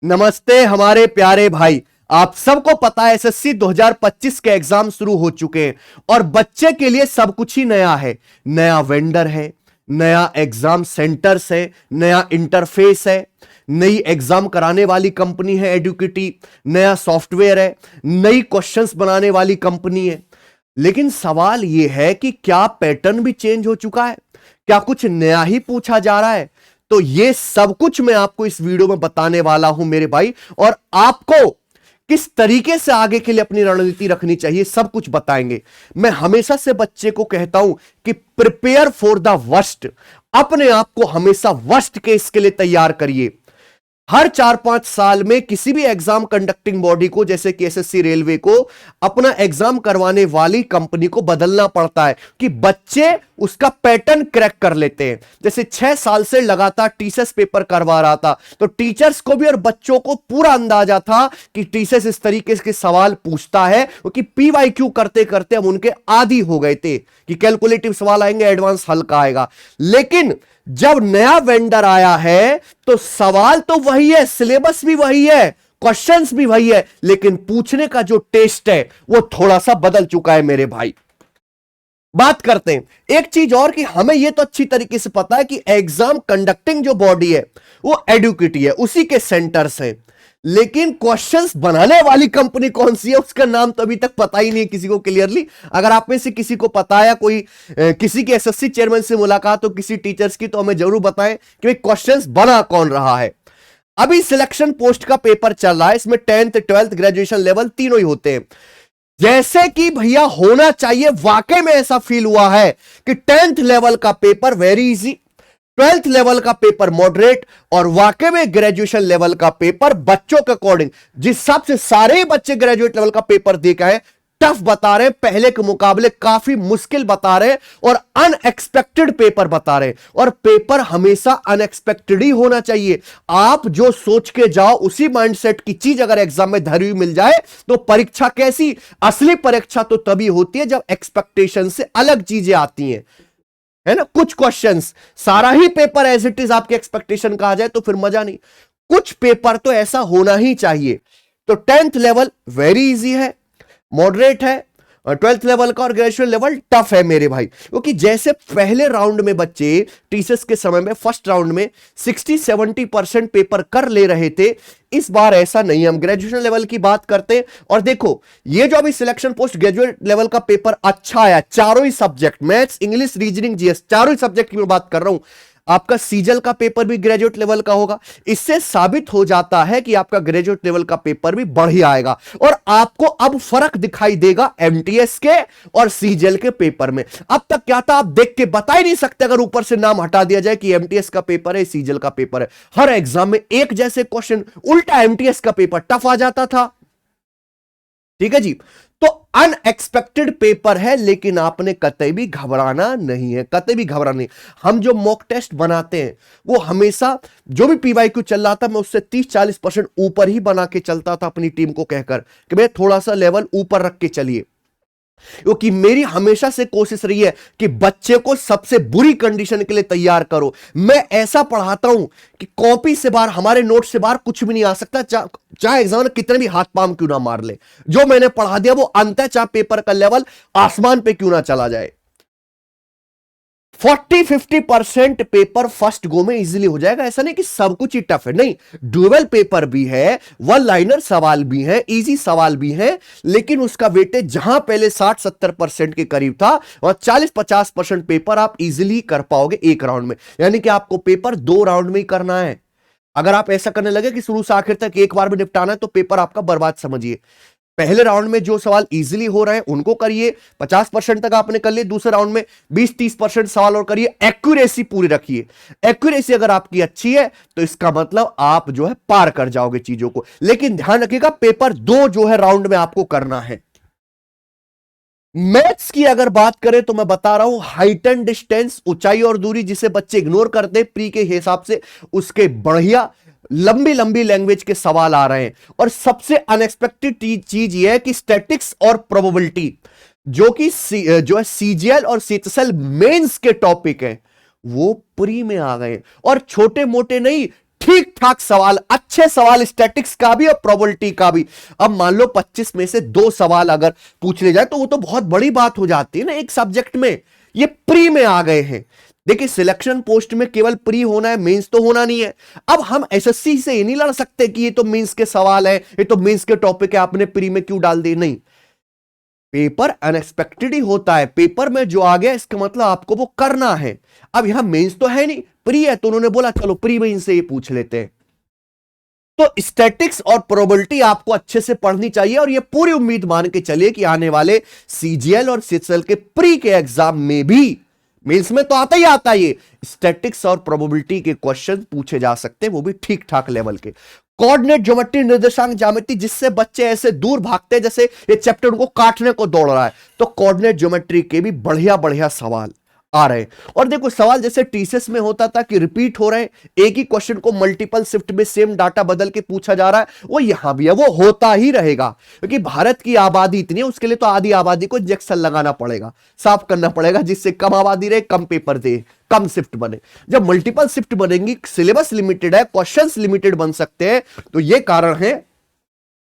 नमस्ते हमारे प्यारे भाई। आप सबको पता है एसएससी 2025 के एग्जाम शुरू हो चुके हैं और बच्चे के लिए सब कुछ ही नया है। नया वेंडर है, नया एग्जाम सेंटर्स है, नया इंटरफेस है, नई एग्जाम कराने वाली कंपनी है एडुकेटी, नया सॉफ्टवेयर है, नई क्वेश्चंस बनाने वाली कंपनी है। लेकिन सवाल यह है कि क्या पैटर्न भी चेंज हो चुका है? क्या कुछ नया ही पूछा जा रहा है? तो यह सब कुछ मैं आपको इस वीडियो में बताने वाला हूं मेरे भाई, और आपको किस तरीके से आगे के लिए अपनी रणनीति रखनी चाहिए सब कुछ बताएंगे। मैं हमेशा से बच्चे को कहता हूं कि प्रिपेयर फॉर द वर्स्ट। अपने आप को हमेशा वर्स्ट केस के लिए तैयार करिए। हर 4-5 साल में किसी भी एग्जाम कंडक्टिंग बॉडी को, जैसे कि एसएससी रेलवे को, अपना एग्जाम करवाने वाली कंपनी को बदलना पड़ता है कि बच्चे उसका पैटर्न क्रैक कर लेते हैं। जैसे 6 साल से लगातार टीसीएस पेपर करवा रहा था, तो टीचर्स को भी और बच्चों को पूरा अंदाजा था कि टीसीएस इस तरीके के सवाल पूछता है, क्योंकि पीवाईक्यू करते करते हम उनके आदी हो गए थे कि कैलकुलेटिव सवाल आएंगे, एडवांस हल्का आएगा। लेकिन जब नया वेंडर आया है तो सवाल तो वही है, सिलेबस भी वही है, क्वेश्चंस भी वही है, लेकिन पूछने का जो टेस्ट है वो थोड़ा सा बदल चुका है मेरे भाई। बात करते हैं एक चीज और कि हमें यह तो अच्छी तरीके से पता है कि एग्जाम कंडक्टिंग जो बॉडी है वो एडुकेटी है, उसी के सेंटर्स हैं। लेकिन क्वेश्चंस बनाने वाली कंपनी कौन सी है उसका नाम तो अभी तक पता ही नहीं है किसी को क्लियरली। अगर आप में से किसी को पता है, कोई किसी के एसएससी चेयरमैन से मुलाकात हो, किसी टीचर्स की, तो हमें जरूर बताएं कि क्वेश्चंस बना कौन रहा है। अभी सिलेक्शन पोस्ट का पेपर चल रहा है, इसमें 10th 12th ग्रेजुएशन लेवल तीनों ही होते हैं। जैसे कि भैया होना चाहिए, वाकई में ऐसा फील हुआ है कि 10th लेवल का paper very easy, 12th level का पेपर मॉडरेट, और वाकई में ग्रेजुएशन लेवल का पेपर बच्चों के अकॉर्डिंग, जिस हिसाब से सारे बच्चे ग्रेजुएट लेवल का पेपर दे के आए, टफ बता रहे हैं, पहले के मुकाबले काफी मुश्किल बता रहे हैं और अनएक्सपेक्टेड पेपर बता रहे हैं। और पेपर हमेशा अनएक्सपेक्टेड ही होना चाहिए। आप जो सोच के जाओ उसी माइंडसेट की चीज अगर एग्जाम में धरी हुई मिल जाए तो परीक्षा कैसी? असली परीक्षा तो तभी होती है जब एक्सपेक्टेशन से अलग चीजें आती हैं, है ना। कुछ क्वेश्चंस, सारा ही पेपर एज इट इज आपके एक्सपेक्टेशन का आ जाए तो फिर मजा नहीं। कुछ पेपर तो ऐसा होना ही चाहिए। तो 10th लेवल वेरी इजी है, मॉडरेट है, 12th लेवल का और ग्रेजुएशन लेवल टफ है मेरे भाई। क्योंकि जैसे पहले राउंड में बच्चे टीसीएस के समय में फर्स्ट राउंड में 60-70% पेपर कर ले रहे थे, इस बार ऐसा नहीं। हम ग्रेजुएशन लेवल की बात करते हैं और देखो, ये जो अभी सिलेक्शन पोस्ट ग्रेजुएट लेवल का पेपर अच्छा आया, चारों ही subject, maths, English, reasoning, GS, चारों ही सब्जेक्ट की मैं बात कर रहा हूं। आपका सीजल का पेपर भी ग्रेजुएट लेवल का होगा। इससे साबित हो जाता है कि आपका ग्रेजुएट लेवल का पेपर भी बढ़िया आएगा और आपको अब फर्क दिखाई देगा एमटीएस के और सीजल के पेपर में। अब तक क्या था, आप देख के बता ही नहीं सकते अगर ऊपर से नाम हटा दिया जाए कि एमटीएस का पेपर है, सीजल का पेपर है। हर एग्जाम में एक जैसे क्वेश्चन, उल्टा एमटीएस का पेपर टफ आ जाता था। ठीक है जी। तो अनएक्सपेक्टेड पेपर है, लेकिन आपने कतई भी घबराना नहीं है, कतई भी घबराना नहीं। हम जो मॉक टेस्ट बनाते हैं वो हमेशा, जो भी पीवाईक्यू चल रहा था, मैं उससे 30-40% ऊपर ही बना के चलता था अपनी टीम को कहकर कि भैया थोड़ा सा लेवल ऊपर रख के चलिए। क्योंकि मेरी हमेशा से कोशिश रही है कि बच्चे को सबसे बुरी कंडीशन के लिए तैयार करो। मैं ऐसा पढ़ाता हूं कि कॉपी से बाहर, हमारे नोट से बाहर कुछ भी नहीं आ सकता, चाहे एग्जाम कितने भी हाथ पांव क्यों ना मार ले। जो मैंने पढ़ा दिया वो अंत है, चाहे पेपर का लेवल आसमान पे क्यों ना चला जाए। 40-50% पेपर फर्स्ट गो में इजीली हो जाएगा। ऐसा नहीं कि सब कुछ ही टफ है, नहीं। ड्यूअल पेपर भी है, वन लाइनर सवाल भी है, इजी सवाल भी है, लेकिन उसका वेटेज जहां पहले 60-70% के करीब था, वहां 40-50% पेपर आप इजीली कर पाओगे एक राउंड में। यानी कि आपको पेपर 2 राउंड में ही करना है। अगर आप ऐसा करने लगे कि शुरू से आखिर तक एक बार में निपटाना है तो पेपर आपका बर्बाद समझिए। पहले राउंड में जो सवाल इजीली हो रहे हैं उनको करिए, 50% तक आपने कर लिए। दूसरे राउंड में 20-30% सवाल और करिए, एक्यूरेसी पूरी रखिए। एक्यूरेसी अगर आपकी अच्छी है तो इसका मतलब आप जो है पार कर जाओगे चीजों को। लेकिन ध्यान रखिएगा, पेपर 2 जो है राउंड में आपको करना है। मैथ्स की अगर बात करें तो मैं बता रहा हूं, हाइट एंड डिस्टेंस, ऊंचाई और दूरी, जिसे बच्चे इग्नोर करते हैं प्री के हिसाब से, उसके बढ़िया लंबी लंबी लैंग्वेज के सवाल आ रहे हैं। और सबसे अनएक्सपेक्टेड चीज यह है कि स्टैटिक्स और प्रोबेबिलिटी, जो कि जो है सीजीएल और सीएचएसएल मेंस के टॉपिक है, वो प्री में आ गए। और छोटे मोटे नहीं, ठीक ठाक सवाल, अच्छे सवाल स्टैटिक्स का भी और प्रोबेबिलिटी का भी। अब मान लो 25 में से 2 सवाल अगर पूछ ले जाए तो वो तो बहुत बड़ी बात हो जाती है ना एक सब्जेक्ट में। ये प्री में आ गए हैं। देखिए सिलेक्शन पोस्ट में केवल प्री होना है, मेंस तो होना नहीं है। अब हम एसएससी से ये नहीं लड़ सकते कि ये तो मेंस के सवाल है, ये तो मेंस के टॉपिक है, आपने प्री में क्यों डाल दिए। नहीं, पेपर अनएक्सपेक्टेड ही होता है। पेपर में जो आ गया इसका मतलब आपको वो करना है। अब यहां मेंस तो है नहीं, प्री है, तो उन्होंने बोला चलो प्री में इनसे ये पूछ लेते हैं। तो स्टैटिक्स और प्रोबेबिलिटी आपको अच्छे से पढ़नी चाहिए और ये पूरी उम्मीद मान के चलिए कि आने वाले सीजीएल और सीएचएल के प्री के एग्जाम में भी, मेंस में तो आता ही आता है, ये स्टैटिक्स और प्रोबेबिलिटी के क्वेश्चन पूछे जा सकते हैं, वो भी ठीक ठाक लेवल के। कोऑर्डिनेट ज्योमेट्री, निर्देशांक ज्यामिति, जिससे बच्चे ऐसे दूर भागते हैं जैसे ये चैप्टर उनको काटने को दौड़ रहा है, तो कोऑर्डिनेट ज्योमेट्री के भी बढ़िया बढ़िया सवाल आ रहे हैं। और देखो सवाल जैसे टीसीएस में होता था कि रिपीट हो रहे हैं, एक ही क्वेश्चन को मल्टीपल शिफ्ट में सेम डाटा बदल के पूछा जा रहा है, वो यहां भी है, वो होता ही रहेगा। क्योंकि भारत की आबादी इतनी है, उसके लिए तो आधी आबादी को इंजेक्शन लगाना पड़ेगा, साफ करना पड़ेगा, जिससे कम आबादी रहे, कम पेपर दे, कम शिफ्ट बने। जब मल्टीपल शिफ्ट बनेंगी, सिलेबस लिमिटेड है, क्वेश्चंस लिमिटेड बन सकते हैं, तो ये कारण है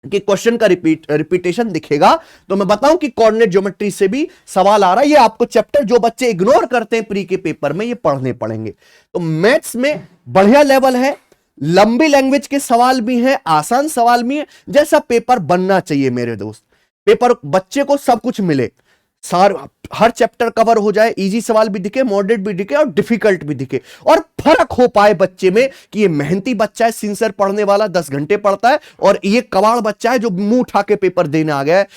कि क्वेश्चन का रिपीटेशन दिखेगा। तो मैं बताऊं कि कोऑर्डिनेट ज्योमेट्री से भी सवाल आ रहा है। ये आपको चैप्टर जो बच्चे इग्नोर करते हैं प्री के पेपर में, ये पढ़ने पड़ेंगे। तो मैथ्स में बढ़िया लेवल है, लंबी लैंग्वेज के सवाल भी हैं, आसान सवाल भी हैं, जैसा पेपर बनना चाहिए मेरे दोस्त। पेपर बच्चे को सब कुछ मिले, हर चैप्टर कवर हो जाए, इजी सवाल भी दिखे, मॉडरेट भी दिखे और डिफिकल्ट भी दिखे, और फर्क हो पाए बच्चे में कि ये मेहनती बच्चा है, सिंसियर पढ़ने वाला, 10 घंटे पढ़ता है, और ये कबाड़ बच्चा है जो मुंह उठा के पेपर देने आ गया है।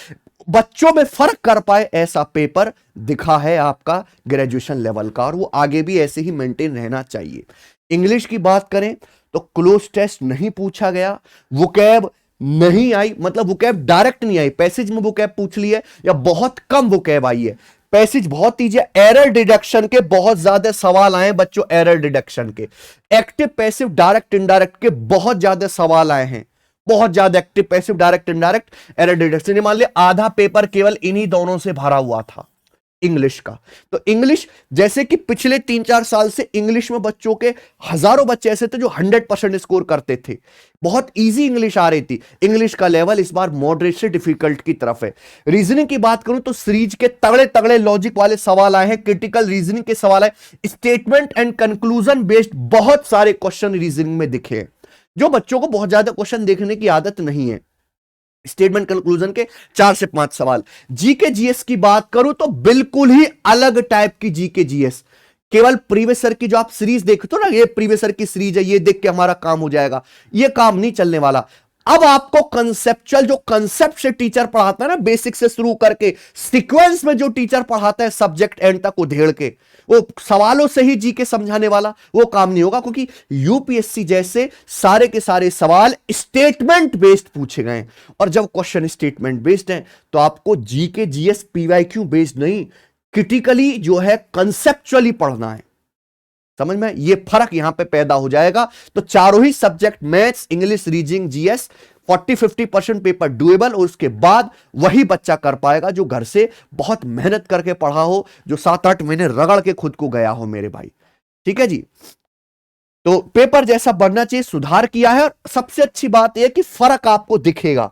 बच्चों में फर्क कर पाए ऐसा पेपर दिखा है आपका ग्रेजुएशन लेवल का, और वो आगे भी ऐसे ही मेंटेन रहना चाहिए। इंग्लिश की बात करें तो क्लोज टेस्ट नहीं पूछा गया, वोकैब नहीं आई, मतलब वोकैब डायरेक्ट नहीं आई, पैसेज में वोकैब पूछ ली है या बहुत कम वोकैब आई है। पैसेज बहुत ईजी, एरर डिडक्शन के बहुत ज्यादा सवाल आए बच्चों, एरर डिडक्शन के, एक्टिव पैसिव डायरेक्ट इनडायरेक्ट के बहुत ज्यादा सवाल आए हैं, बहुत ज्यादा active passive direct indirect error deduction. मान लिया आधा पेपर केवल इन्हीं दोनों से भरा हुआ था इंग्लिश का। तो इंग्लिश जैसे कि पिछले 3-4 साल से इंग्लिश में बच्चों के हजारों बच्चे ऐसे थे जो 100% स्कोर करते थे, बहुत इजी इंग्लिश आ रही थी। इंग्लिश का लेवल इस बार मॉडरेट से डिफिकल्ट की तरफ है। रीजनिंग की बात करूं तो सीरीज के तगड़े तगड़े लॉजिक वाले सवाल आए हैं, क्रिटिकल रीजनिंग के सवाल आए, स्टेटमेंट एंड कंक्लूजन बेस्ड बहुत सारे क्वेश्चन रीजनिंग में दिखे हैं, जो बच्चों को बहुत ज्यादा क्वेश्चन देखने की आदत नहीं है। स्टेटमेंट कंक्लूजन के 4 से 5 सवाल। जीके जीएस की बात करूं तो बिल्कुल ही अलग टाइप की जीके जीएस, केवल प्रीवियस ईयर की जो आप सीरीज देखते हो ना, ये प्रीवियस ईयर की सीरीज है, ये देख के हमारा काम हो जाएगा, ये काम नहीं चलने वाला। अब आपको कंसेप्चुअल, जो कंसेप्ट से टीचर पढ़ाता है ना, बेसिक से शुरू करके सीक्वेंस में जो टीचर पढ़ाता है सब्जेक्ट एंड तक उधेड़ के, वो सवालों से ही जीके समझाने वाला, वो काम नहीं होगा। क्योंकि यूपीएससी जैसे सारे के सारे सवाल स्टेटमेंट बेस्ड पूछे गए, और जब क्वेश्चन स्टेटमेंट बेस्ड है तो आपको जीके जीएस पीवाईक्यू बेस्ड नहीं, क्रिटिकली जो है कंसेप्चुअली पढ़ना है। समझ में, ये फर्क यहां पे पैदा हो जाएगा। तो चारों ही subject maths, English, reasoning, GS 40-50% paper doable, और उसके बाद वही बच्चा कर पाएगा जो घर से बहुत मेहनत करके पढ़ा हो, जो 7-8 महीने रगड़ के खुद को गया हो मेरे भाई। ठीक है जी, तो पेपर जैसा बनना चाहिए, सुधार किया है। और सबसे अच्छी बात यह कि फर्क आपको दिखेगा।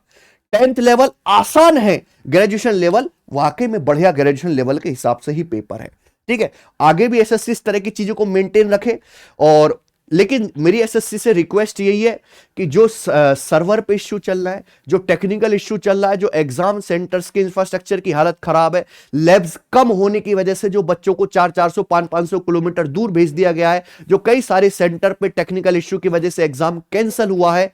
10th लेवल आसान है, ग्रेजुएशन लेवल वाकई में बढ़िया ग्रेजुएशन लेवल के हिसाब से ही पेपर है। ठीक है, आगे भी एसएससी इस तरह की चीजों को मेंटेन रखे। और लेकिन मेरी एसएससी से रिक्वेस्ट यही है कि जो सर्वर पे इश्यू चल रहा है, जो टेक्निकल इश्यू चल रहा है, जो एग्जाम सेंटर्स के इंफ्रास्ट्रक्चर की हालत खराब है, लैब्स कम होने की वजह से जो बच्चों को 400-400, 500-500 किलोमीटर दूर भेज दिया गया है, जो कई सारे सेंटर पे टेक्निकल इश्यू की वजह से एग्जाम कैंसिल हुआ है,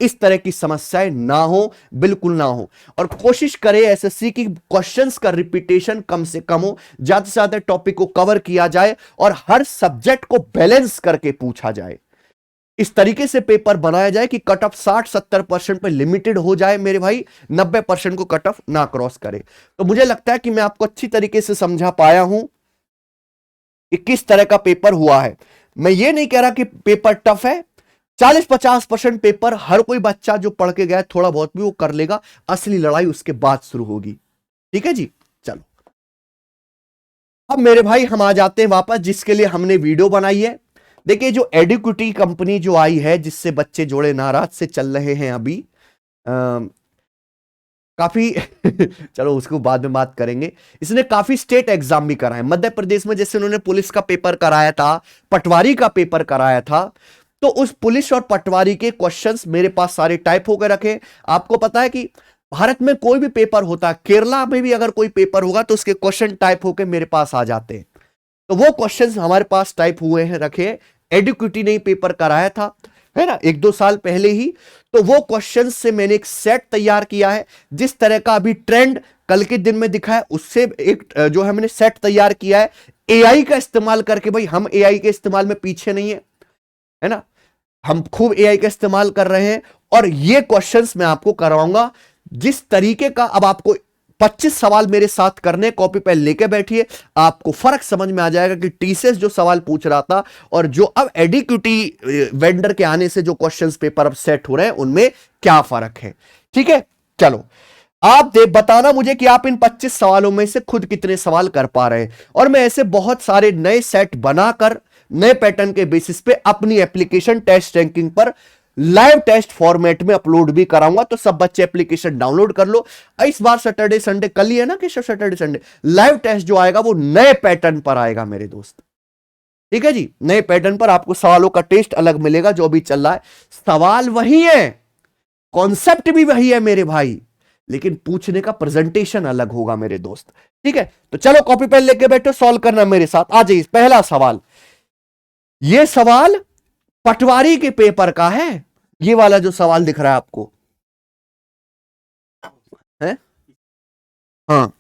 इस तरह की समस्याएं ना हो, बिल्कुल ना हो। और कोशिश करें एसएससी की क्वेश्चंस का रिपीटेशन कम से कम हो, ज्यादा से ज्यादा टॉपिक को कवर किया जाए और हर सब्जेक्ट को बैलेंस करके पूछा जाए। इस तरीके से पेपर बनाया जाए कि कट ऑफ 60-70% पे लिमिटेड हो जाए मेरे भाई, 90% को कट ऑफ ना क्रॉस करे। तो मुझे लगता है कि मैं आपको अच्छी तरीके से समझा पाया हूं कि किस तरह का पेपर हुआ है। मैं ये नहीं कह रहा कि पेपर टफ है, 40-50% पेपर हर कोई बच्चा जो पढ़ के गया थोड़ा बहुत भी वो कर लेगा, असली लड़ाई उसके बाद शुरू होगी। ठीक है जी, चलो अब मेरे भाई हम आ जाते हैं वापस जिसके लिए हमने वीडियो बनाई है। देखिए जो एडिक्विटी कंपनी जो आई है, जिससे बच्चे जोड़े नाराज से चल रहे हैं अभी, काफी चलो उसको बाद में बात करेंगे। इसने काफी स्टेट एग्जाम भी कराए मध्य प्रदेश में, जैसे उन्होंने पुलिस का पेपर कराया था, पटवारी का पेपर कराया था, तो उस पुलिस और पटवारी के क्वेश्चंस मेरे पास सारे टाइप होकर रखे। आपको पता है कि भारत में कोई भी पेपर होता, केरला में भी अगर कोई पेपर होगा तो उसके क्वेश्चन टाइप होकर मेरे पास आ जाते हैं। तो वो क्वेश्चंस हमारे पास टाइप हुए हैं, रखे। एडिक्विटी ने पेपर कराया था, है ना, 1-2 साल पहले ही। तो वो क्वेश्चंस से मैंने एक सेट तैयार किया है। जिस तरह का अभी ट्रेंड कल के दिन में दिखा है, उससे एक जो है मैंने सेट तैयार किया है एआई का इस्तेमाल करके। भाई हम एआई के इस्तेमाल में पीछे नहीं है ना, हम खूब एआई का इस्तेमाल कर रहे हैं। और ये क्वेश्चंस मैं आपको करवाऊंगा जिस तरीके का। अब आपको 25 सवाल मेरे साथ करने, कॉपी पेन लेके बैठिए, आपको फर्क समझ में आ जाएगा कि टीसीएस जो सवाल पूछ रहा था और जो अब एडिक्विटी वेंडर के आने से जो क्वेश्चंस पेपर अब सेट हो रहे हैं उनमें क्या फर्क है। ठीक है, चलो आप बताना मुझे कि आप इन 25 सवालों में से खुद कितने सवाल कर पा रहे हैं। और मैं ऐसे बहुत सारे नए सेट बनाकर नए पैटर्न के बेसिस पे अपनी एप्लीकेशन टेस्ट रैंकिंग पर लाइव टेस्ट फॉर्मेट में अपलोड भी कराऊंगा। तो सब बच्चे एप्लीकेशन डाउनलोड कर लो। इस बार सैटरडे संडे, कल ही है ना कि सैटरडे संडे, लाइव टेस्ट जो आएगा वो नए पैटर्न पर आएगा मेरे दोस्त। ठीक है जी, नए पैटर्न पर आपको सवालों का टेस्ट अलग मिलेगा। जो भी चल रहा है सवाल वही है, कॉन्सेप्ट भी वही है मेरे भाई, लेकिन पूछने का प्रेजेंटेशन अलग होगा मेरे दोस्त। ठीक है, तो चलो कॉपी पेन लेके बैठो, सॉल्व करना मेरे साथ। आ जाइए, पहला सवाल। यह सवाल पटवारी के पेपर का है, ये वाला जो सवाल दिख रहा है आपको है, हाँ,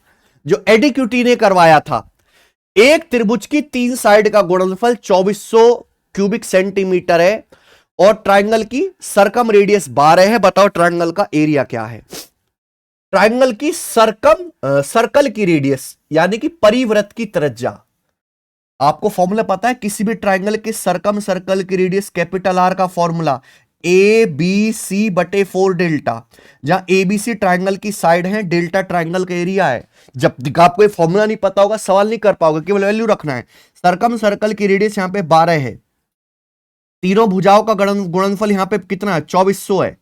जो एडिक्विटी ने करवाया था। एक त्रिभुज की 3 साइड का गुणनफल 2400 क्यूबिक सेंटीमीटर है और ट्रायंगल की सरकम रेडियस 12 है। बताओ ट्रायंगल का एरिया क्या है। ट्रायंगल की सर्कल की रेडियस यानी कि परिवृत्त की त्रिज्या। आपको फॉर्मूला पता है किसी भी ट्रायंगल के सर्कल की रेडियस कैपिटल आर का फॉर्मूला ए बी सी बटे 4 डेल्टा। जहां ए बी सी ट्रायंगल की साइड है, डेल्टा ट्रायंगल का एरिया है। जब आपको ये फॉर्मूला नहीं पता होगा सवाल नहीं कर पाओगे, केवल वैल्यू रखना है। सर्कल की रेडियस यहां पे 12 है, तीनों भुजाओं का गुणनफल यहां पे कितना है, 2400 है,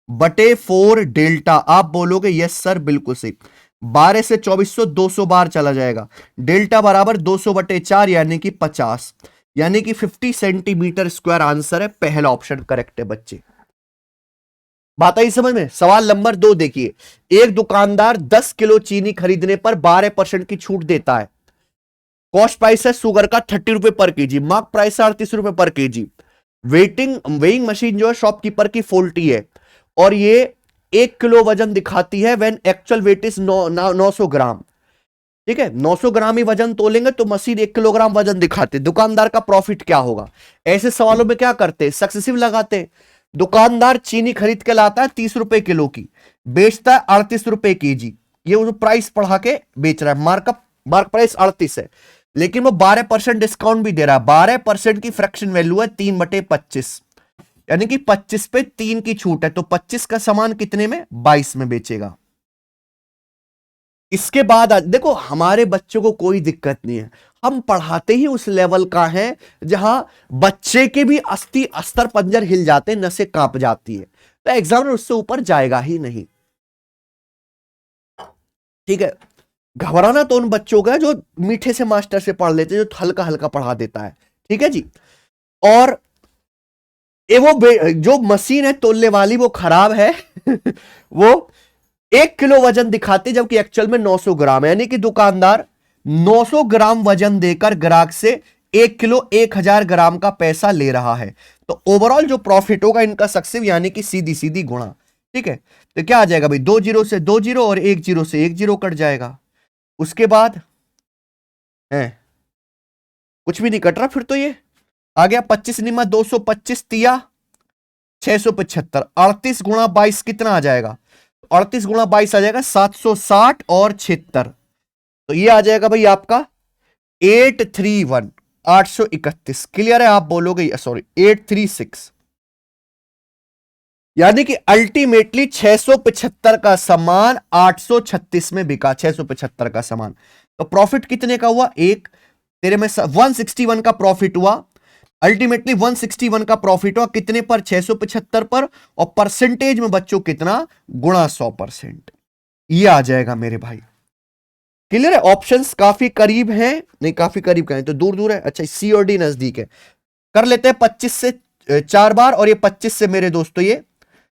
बटे 4 डेल्टा। आप बोलोगे यस सर बिल्कुल सही। 12 से 2400 200 बार चला जाएगा। डेल्टा बराबर 200 बटे 4 यानी कि 50, यानी कि 50 सेंटीमीटर स्क्वायर आंसर है। पहला ऑप्शन करेक्ट है बच्चे। बात आई समझ में। सवाल नंबर 2 देखिए, एक दुकानदार 10 किलो चीनी खरीदने पर 12% की छूट देता है। कॉस्ट प्राइस है शुगर का 30 रुपए पर केजी, मार्क प्राइस है 38 रुपए पर केजी। वेइंग मशीन जो है शॉपकीपर की फॉल्टी है और ये 1 किलो वजन दिखाती है व्हेन एक्चुअल वेट इज 900 ग्राम। ठीक है, 900 ग्राम ही वजन तोलेंगे तो मशीन 1 किलोग्राम वजन दिखाते। दुकानदार का प्रॉफिट क्या होगा। ऐसे सवालों में क्या करते हैं, सक्सेसिव लगाते हैं। दुकानदार चीनी खरीद के लाता है 30 रुपए किलो की, बेचता है 38 रुपए केजी। ये वो प्राइस बढ़ा के बेच रहा है, मार्क प्राइस 38 है, लेकिन वो 12% डिस्काउंट भी दे रहा है। 12% की फ्रैक्शन वैल्यू है 3/25, यानी कि 25 पे 3 की छूट है, तो 25 का सामान कितने में, 22 में बेचेगा। इसके बाद देखो हमारे बच्चों को कोई दिक्कत नहीं है, हम पढ़ाते ही उस लेवल का है जहां बच्चे के भी अस्तर पंजर हिल जाते हैं, नसें कांप जाती है, तो एग्जामिनर उससे ऊपर जाएगा ही नहीं। ठीक है, घबराना तो उन बच्चों का जो मीठे से मास्टर से पढ़ लेते हैं, जो हल्का हल्का पढ़ा देता है। ठीक है जी, और वो जो मशीन है तोलने वाली वो खराब है वो 1 किलो वजन दिखाते जबकि एक्चुअल में 900 ग्राम है, यानी कि दुकानदार 900 ग्राम वजन देकर ग्राहक से 1 किलो 1000 ग्राम का पैसा ले रहा है। तो ओवरऑल जो प्रॉफिट होगा इनका सक्सेसिव, यानी कि सीधी सीधी गुणा। ठीक है, तो क्या आ जाएगा भाई, 2 जीरो से 2 जीरो और 1 जीरो से 1 जीरो कट जाएगा। उसके बाद है कुछ भी नहीं कट रहा, फिर तो ये आ गया 25 निमा 225 तिया 675, 38 गुणा 22 कितना आ जाएगा, 38 गुणा 22 आ जाएगा 760 और 76, तो ये आ जाएगा भाई आपका 831 831। क्लियर है, आप बोलोगे सॉरी 836, यानी कि अल्टीमेटली 675 का सामान 836 में बिका। 675 का सामान, तो प्रॉफिट कितने का हुआ, एक तेरे में 161 का प्रॉफिट हुआ। अल्टीमेटली 161 का प्रॉफिट हुआ कितने पर, 675 पर, और परसेंटेज में बच्चों कितना, गुणा 100%। ये आ जाएगा मेरे भाई। क्लियर है? ऑप्शंस काफी करीब हैं, नहीं काफी करीब कहें तो दूर दूर है। अच्छा सी और डी नजदीक है। कर लेते हैं 25 से 4 बार, और ये 25 से मेरे दोस्तों ये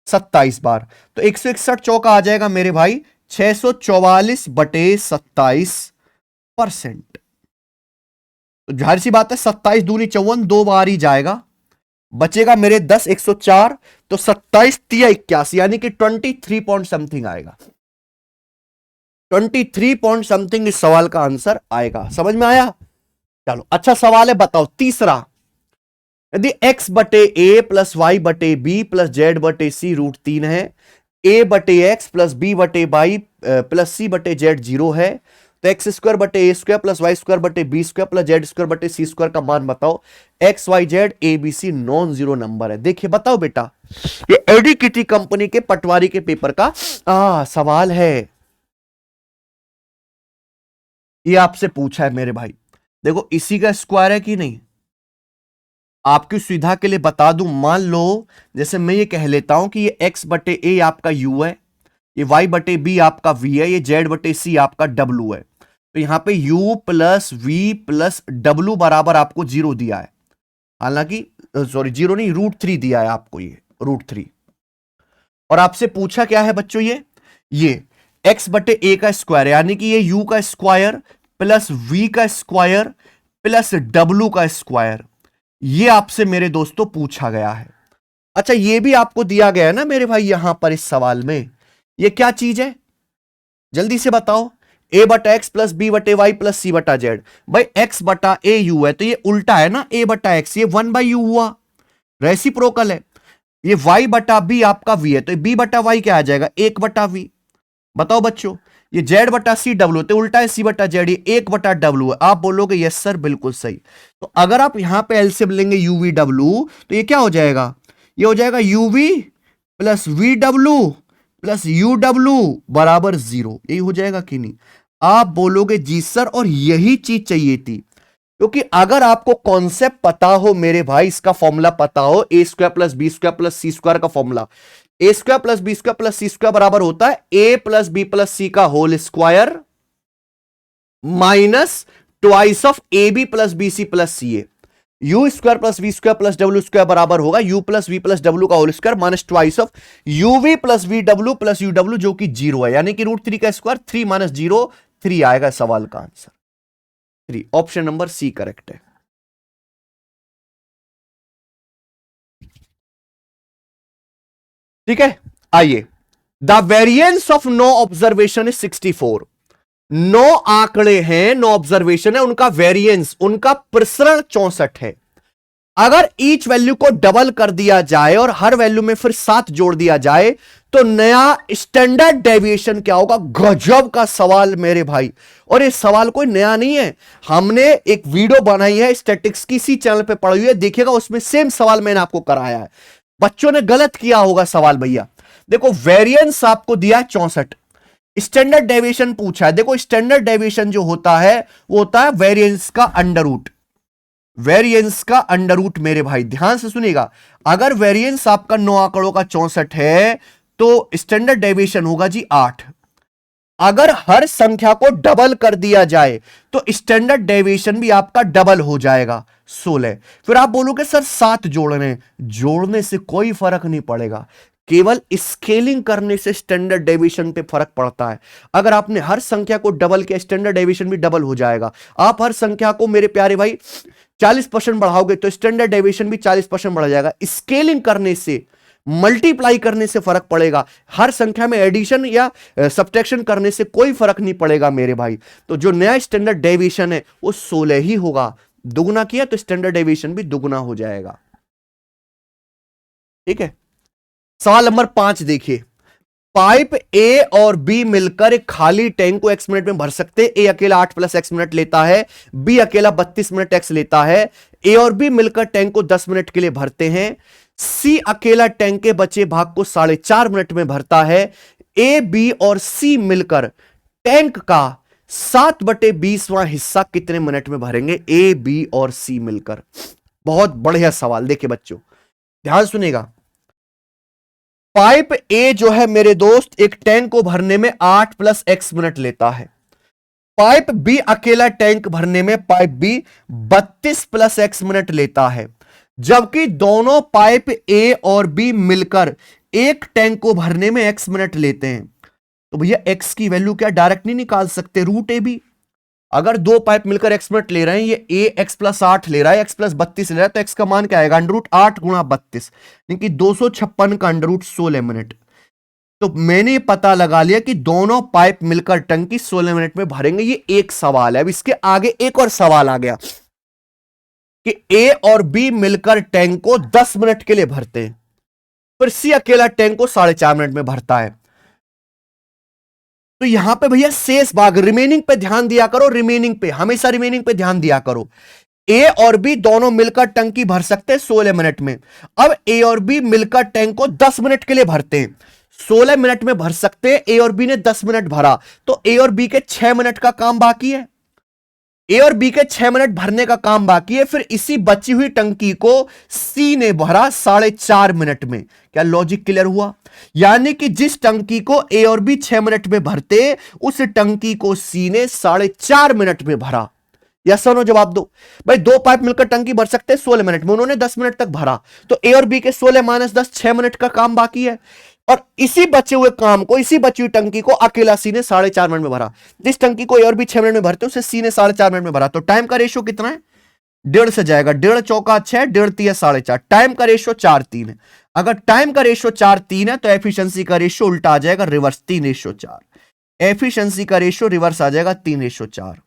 27 बार, तो 161 चौका आ जाएगा मेरे भाई 644/27%। तो जाहिर सी बात है 27 दूनी 54, 2 बार ही जाएगा, बचेगा मेरे 10, 104, तो 27 तिया 81, यानी कि 23 पॉइंट समथिंग आएगा। 23 पॉइंट समथिंग इस सवाल का आंसर आएगा। समझ में आया? चलो अच्छा सवाल है, बताओ तीसरा। यदि x बटे ए प्लस वाई बटे बी प्लस जेड बटे सी √3 है, a बटे एक्स प्लस बी बटे वाई प्लस सी बटे जेड 0 है, तो एक्स स्क्वायर बटे a square plus y square बटे b square plus z square बटे सी स्क्वायर का मान बताओ। X y z a b c non zero number है। देखिए बताओ बेटा, ये एडी किटी कंपनी के पटवारी के पेपर का सवाल है। ये आपसे पूछा है मेरे भाई। देखो इसी का स्क्वायर है कि नहीं, आपकी सुविधा के लिए बता दूं, मान लो जैसे मैं ये कह लेता हूं कि ये x बटे ए आपका u है, ये y बटे b आपका v है, ये z बटे c आपका w है, तो यहां पे u plus v plus w बराबर आपको 0 दिया है। हालांकि सॉरी 0 नहीं, √3 दिया है आपको, ये √3। और आपसे पूछा क्या है बच्चों, ये x बटे a का स्क्वायर, यानी कि ये u का स्क्वायर प्लस v का स्क्वायर प्लस w का स्क्वायर, ये आपसे मेरे दोस्तों पूछा गया है। अच्छा ये भी आपको दिया गया है ना मेरे भाई यहां पर इस सवाल में, ये क्या चीज है जल्दी से बताओ। a बटा एक्स प्लस बी बटे वाई प्लस सी बटा जेड। भाई x बटा ए यू है, तो ये उल्टा है ना, a बटा एक्स, ये 1/u हुआ, रेसिप्रोकल है। ये y बटा बी आपका v है, तो b बटा वाई क्या आ जाएगा, 1/v। बताओ बच्चों, ये जेड बटा सी डब्ल्यू, तो उल्टा है सी बटा जेड, ये 1/w है। आप बोलोगे यस सर बिल्कुल सही। तो अगर आप यहां पे एलसीएम लेंगे यूवी डब्ल्यू, तो ये क्या हो जाएगा, ये हो जाएगा UV plus V W plus U W बराबर 0। यही हो जाएगा कि नहीं? आप बोलोगे जी सर, और यही चीज चाहिए थी, क्योंकि अगर आपको कॉन्सेप्ट पता हो मेरे भाई, इसका फॉर्मूला पता हो, A square plus B square plus C square का formula, A square plus B square plus C square बराबर होता है A plus B plus C का whole square minus twice of A B plus B C plus C A. U square plus V square plus W square बराबर होगा U plus V plus W का whole square minus twice of U V plus V W plus U W, जो कि 0 है, यानी कि √3 का square 3 minus 0 3 आएगा सवाल का answer 3। Option number c correct है। ठीक है, आइए। The variance of no observation is 64। 9 आंकड़े हैं, 9 ऑब्जर्वेशन है, उनका वेरिएंस, उनका प्रसरण 64 है। अगर ईच वैल्यू को डबल कर दिया जाए और हर वैल्यू में फिर 7 जोड़ दिया जाए, तो नया स्टैंडर्ड डेविएशन क्या होगा। गजब का सवाल मेरे भाई, और ये सवाल कोई नया नहीं है, हमने एक वीडियो बनाई है स्टैटिक्स की, इसी चैनल पे पढ़ी हुई है, देखिएगा, उसमें सेम सवाल मैंने आपको कराया है। बच्चों ने गलत किया होगा सवाल भैया। देखो वेरिएंस आपको दिया है 64, स्टैंडर्ड डेविएशन पूछा है। देखो स्टैंडर्ड डेविएशन जो होता है वो होता है वेरिएंस का अंडर रूट, वेरिएंस का अंडर रूट मेरे भाई ध्यान से सुनिएगा। अगर वेरिएंस आपका 9 आंकड़ों का 64 है तो स्टैंडर्ड डेविएशन होगा जी 8। अगर हर संख्या को डबल कर दिया जाए तो स्टैंडर्ड डेविएशन भी आपका डबल हो जाएगा 16। फिर आप बोलोगे सर 7 जोड़ने से कोई फर्क नहीं पड़ेगा, केवल स्केलिंग करने से स्टैंडर्ड डेविएशन पे फर्क पड़ता है। अगर आपने हर संख्या को डबल किया स्टैंडर्ड डेविएशन भी डबल हो जाएगा। आप हर संख्या को मेरे प्यारे भाई 40% बढ़ाओगे तो स्टैंडर्ड डेविएशन भी 40% बढ़ जाएगा। स्केलिंग करने से, मल्टीप्लाई करने से फर्क पड़ेगा, हर संख्या में एडिशन या सब्ट्रैक्शन करने से कोई फर्क नहीं पड़ेगा मेरे भाई। तो जो नया स्टैंडर्ड डेविएशन है वो 16 ही होगा, दुगना किया तो स्टैंडर्ड डेविएशन भी दुगना हो जाएगा। ठीक है, सवाल नंबर 5 देखिए। पाइप ए और बी मिलकर एक खाली टैंक को x मिनट में भर सकते हैं। ए अकेला 8 + x मिनट लेता है, बी अकेला 32 मिनट x लेता है। ए और बी मिलकर टैंक को 10 मिनट के लिए भरते हैं। सी अकेला टैंक के बचे भाग को 4.5 मिनट में भरता है। ए, बी और सी मिलकर टैंक का 7/20वां हिस्सा कितने मिनट में भरेंगे। ए, बी और सी मिलकर बहुत बढ़िया सवाल। देखिए बच्चों ध्यान सुनेगा, पाइप ए जो है मेरे दोस्त एक टैंक को भरने में 8 + x मिनट लेता है। पाइप बी अकेला टैंक भरने में पाइप बी 32 + x मिनट लेता है, जबकि दोनों पाइप ए और बी मिलकर एक टैंक को भरने में x मिनट लेते हैं। तो भैया x की वैल्यू क्या डायरेक्ट नहीं निकाल सकते, रूट ए बी। अगर दो पाइप मिलकर x मिनट ले रहे हैं, ये a x + 8 ले रहा है, x + 32 ले रहा है, तो x का मान क्या आएगा, √8 × 32, यानी कि 256 का √16 मिनट। तो मैंने पता लगा लिया कि दोनों पाइप मिलकर टंकी 16 मिनट में भरेंगे। ये एक सवाल है। अब इसके आगे एक और सवाल आ गया कि ए और बी मिलकर टैंक को 10 मिनट के लिए भरते हैं, फिर सी अकेला टैंक को 4.5 मिनट में भरता है। तो यहां पे भैया शेष भाग रिमेनिंग पे ध्यान दिया करो, रिमेनिंग पे हमेशा रिमेनिंग पे ध्यान दिया करो। ए और बी दोनों मिलकर टंकी भर सकते हैं 16 मिनट में। अब ए और बी मिलकर टैंक को 10 मिनट के लिए भरते हैं, 16 मिनट में भर सकते हैं। ए और बी ने 10 मिनट भरा, तो ए और बी के 6 मिनट का काम बाकी है। ए और बी के 6 मिनट भरने का काम बाकी है। फिर इसी बची हुई टंकी को सी ने भरा 4.5 मिनट में। क्या लॉजिक क्लियर हुआ? यानी कि जिस टंकी को ए और बी 6 मिनट में भरते, उस टंकी को सी ने 4.5 मिनट में भरा। यस और नो जवाब दो। भाई दो पाइप मिलकर टंकी भर सकते हैं 16 मिनट में, उन्होंने 10 मिनट तक भरा, तो ए और बी के 16 - 10 6 मिनट का काम बाकी है। और इसी बचे हुए काम को, इसी बची हुई टंकी को अकेला सी ने 4.5 मिनट में भरा। जिस टंकी को ए और बी 6 मिनट में भरते उसे सी ने 4.5 मिनट में भरा। तो टाइम का रेशियो कितना है? 1.5 से जाएगा, 1.5 चौका 6, 1.5 तिया 4.5। टाइम का रेशियो 4:3 है। अगर टाइम का रेशियो 4:3 है तो एफिशिएंसी का रेशियो उल्टा आ जाएगा, रिवर्स 3:4। एफिशिएंसी का रेशियो रिवर्स आ जाएगा 3:4।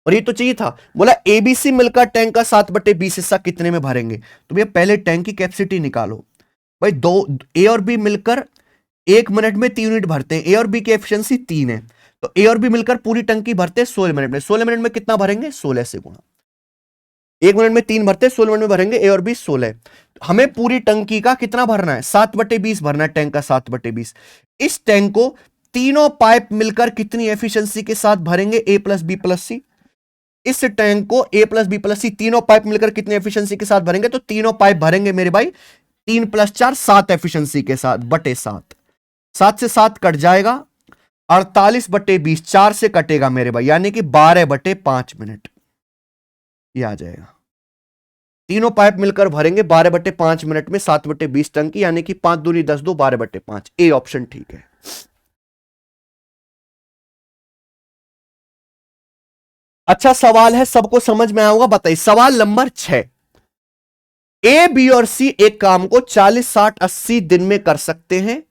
और ये तो चाहिए था। बोला एबीसी मिलकर टैंक का 7/20 हिस्सा कितने में भरेंगे? तो भैया पहले टैंक की कैपेसिटी निकालो। भाई दो ए और बी मिलकर 1 मिनट में 3 यूनिट भरते हैं, ए और बी की एफिशिएंसी 3 है, तो ए और बी मिलकर पूरी टंकी भरते हैं 16 मिनट में। 16 मिनट में कितना भरेंगे? 16 से गुणा। 1 मिनट में 3 भरते हैं, 16 मिनट में भरेंगे ए और बी 16। हमें पूरी टंकी का कितना भरना है? 7/20 भरना है, टैंक का 7/20। इस टैंक को तीनों पाइप मिलकर कितनी एफिशिएंसी के साथ भरेंगे? ए प्लस बी प्लस सी। इस टैंक को ए प्लस बी प्लस सी तीनों पाइप मिलकर कितनी एफिशिएंसी के साथ भरेंगे? तो तीनों पाइप भरेंगे मेरे भाई 3 + 4 7 एफिशिएंसी के साथ, बटे 7। 7 से 7 कट जाएगा, 48/20 4 से कटेगा मेरे भाई, यानी कि 12/5 मिनट ये आ जाएगा। तीनों पाइप मिलकर भरेंगे 12/5 मिनट में 7/20 टंकी, यानी कि 5 दूनी 10 2 12/5। ए ऑप्शन ठीक है। अच्छा सवाल है, सबको समझ में आया होगा, बताइए। सवाल नंबर 6। ए बी और सी एक काम को 40 60 80 दिन में कर सकते हैं।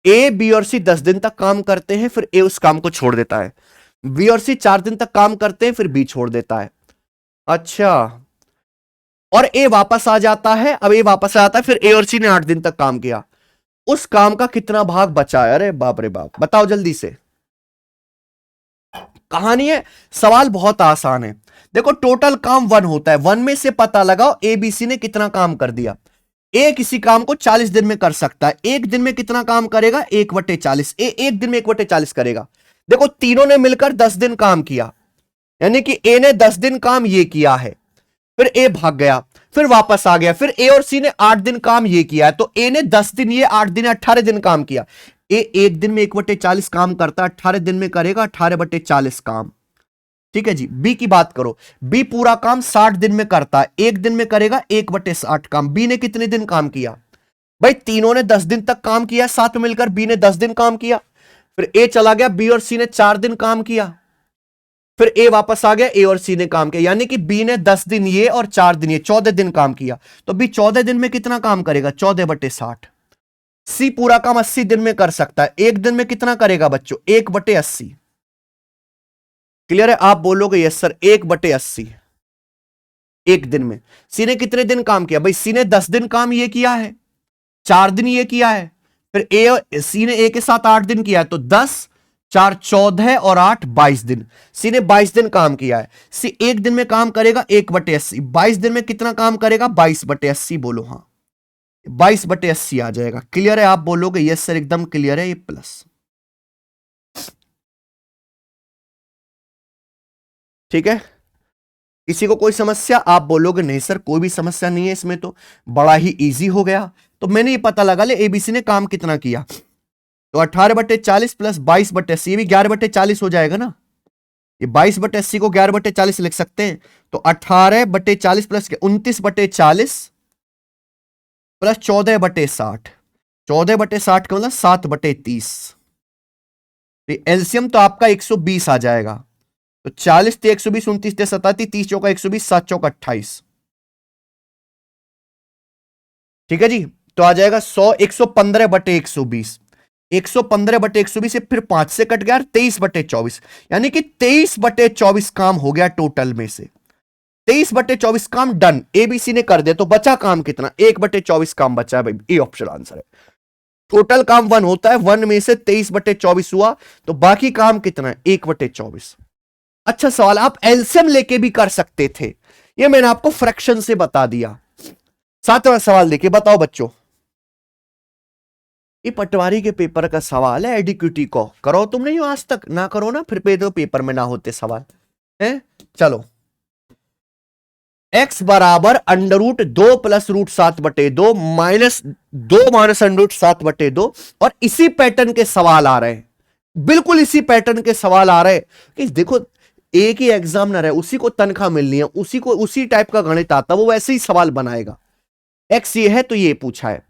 ए बी और सी 10 दिन तक काम करते हैं, फिर ए उस काम को छोड़ देता है। बी और सी 4 दिन तक काम करते हैं, फिर बी छोड़ देता है। अच्छा, और ए वापस आ जाता है। अब ए वापस आ जाता है, फिर ए और सी ने 8 दिन तक काम किया। उस काम का कितना भाग बचा है? अरे बाप रे बाप, बताओ जल्दी से। कहानी है, सवाल बहुत आसान है। देखो टोटल काम 1 होता है, 1 में से पता लगाओ ए बी सी ने कितना काम कर दिया। ए किसी काम को 40 दिन में कर सकता है, एक दिन में कितना काम करेगा? 1/40। ए एक दिन में 1/40 करेगा। देखो तीनों ने मिलकर 10 दिन काम किया, यानी कि ए ने 10 दिन काम ये किया है, फिर ए भाग गया, फिर वापस आ गया, फिर ए और सी ने 8 दिन काम ये किया है, तो ए ने 10 दिन ये, 8 दिन 18 दिन काम किया। ए एक दिन में 1/40 काम करता है, 18 दिन में करेगा 18/40 काम। ठीक है जी। बी की बात करो, बी पूरा काम 60 दिन में करता है, एक दिन में करेगा 1/60 काम। बी ने कितने दिन काम किया? भाई तीनों ने 10 दिन तक काम किया, साथ में मिलकर बी ने 10 दिन काम किया, फिर ए चला गया, बी और सी ने 4 दिन काम किया, फिर ए वापस आ गया, ए और सी ने काम किया, यानी कि बी ने 10 दिन ये और 4 दिन ये, 14 दिन काम किया। तो बी 14 दिन में कितना काम करेगा? 14/60। सी पूरा काम 80 दिन में कर सकता है, एक दिन में कितना करेगा बच्चों? 1/80। क्लियर है? आप बोलोगे यस सर, 1/80 एक दिन में। सी ने कितने दिन काम किया? भाई सी ने 10 दिन काम ये किया है, 4 दिन ये किया है, फिर सी ने ए के साथ 8 दिन किया है, तो 10 4 14 और 8 22 दिन। सी ने 22 दिन काम किया है। सी एक दिन में काम करेगा 1/80, 22 दिन में कितना काम करेगा? 22/80। बोलो हाँ, 22/80 आ जाएगा। क्लियर है? आप बोलोगे यस सर, एकदम क्लियर है ये प्लस। ठीक है, किसी को कोई समस्या? आप बोलोगे नहीं सर कोई भी समस्या नहीं है इसमें, तो बड़ा ही इजी हो गया। तो मैंने ये पता लगा ले एबीसी ने काम कितना किया, तो 18/40 प्लस 22/80, ये भी 11/40 हो जाएगा ना। ये 22/80 को 11/40 लिख सकते हैं। तो 18/40 प्लस 29/40 प्लस 14/60, 14/60 का मतलब 7/30। एलसीएम तो आपका 120 आ जाएगा। तो 40 + 120, 29 + 27, 30 चौका 120, 7 चौका 28। ठीक है जी। तो आ जाएगा 100, 115/120, 115/120 से फिर 5 से कट गया 23/24, यानी कि 23/24 काम हो गया टोटल में से। 23/24 काम डन, एबीसी ने कर दिया। तो बचा काम कितना? 1/24 काम बचा है भाई, ए ऑप्शन आंसर है। टोटल काम 1 होता है, 1 में से 23/24 हुआ, तो बाकी काम कितना है? 1/24। अच्छा सवाल, आप एलसीएम लेके भी कर सकते थे, ये मैंने आपको फ्रैक्शन से बता दिया। 7वां सवाल देखिए, बताओ बच्चों, ये पटवारी के पेपर का सवाल है, एडिक्विटी को करो तुम नहीं हो आज तक, ना करो ना फिर पेपर में ना होते सवाल है। चलो, x बराबर √2 प्लस √7/2 -2 माइनस √7/2, और इसी पैटर्न के सवाल आ रहे हैं, बिल्कुल इसी पैटर्न के सवाल आ रहे हैं कि देखो एक ही एग्जामिनर है, उसी को तनख्वाह मिलनी है, उसी टाइप का गणित आता, वो वैसे ही सवाल बनाएगा। x ये है तो ये पूछा है।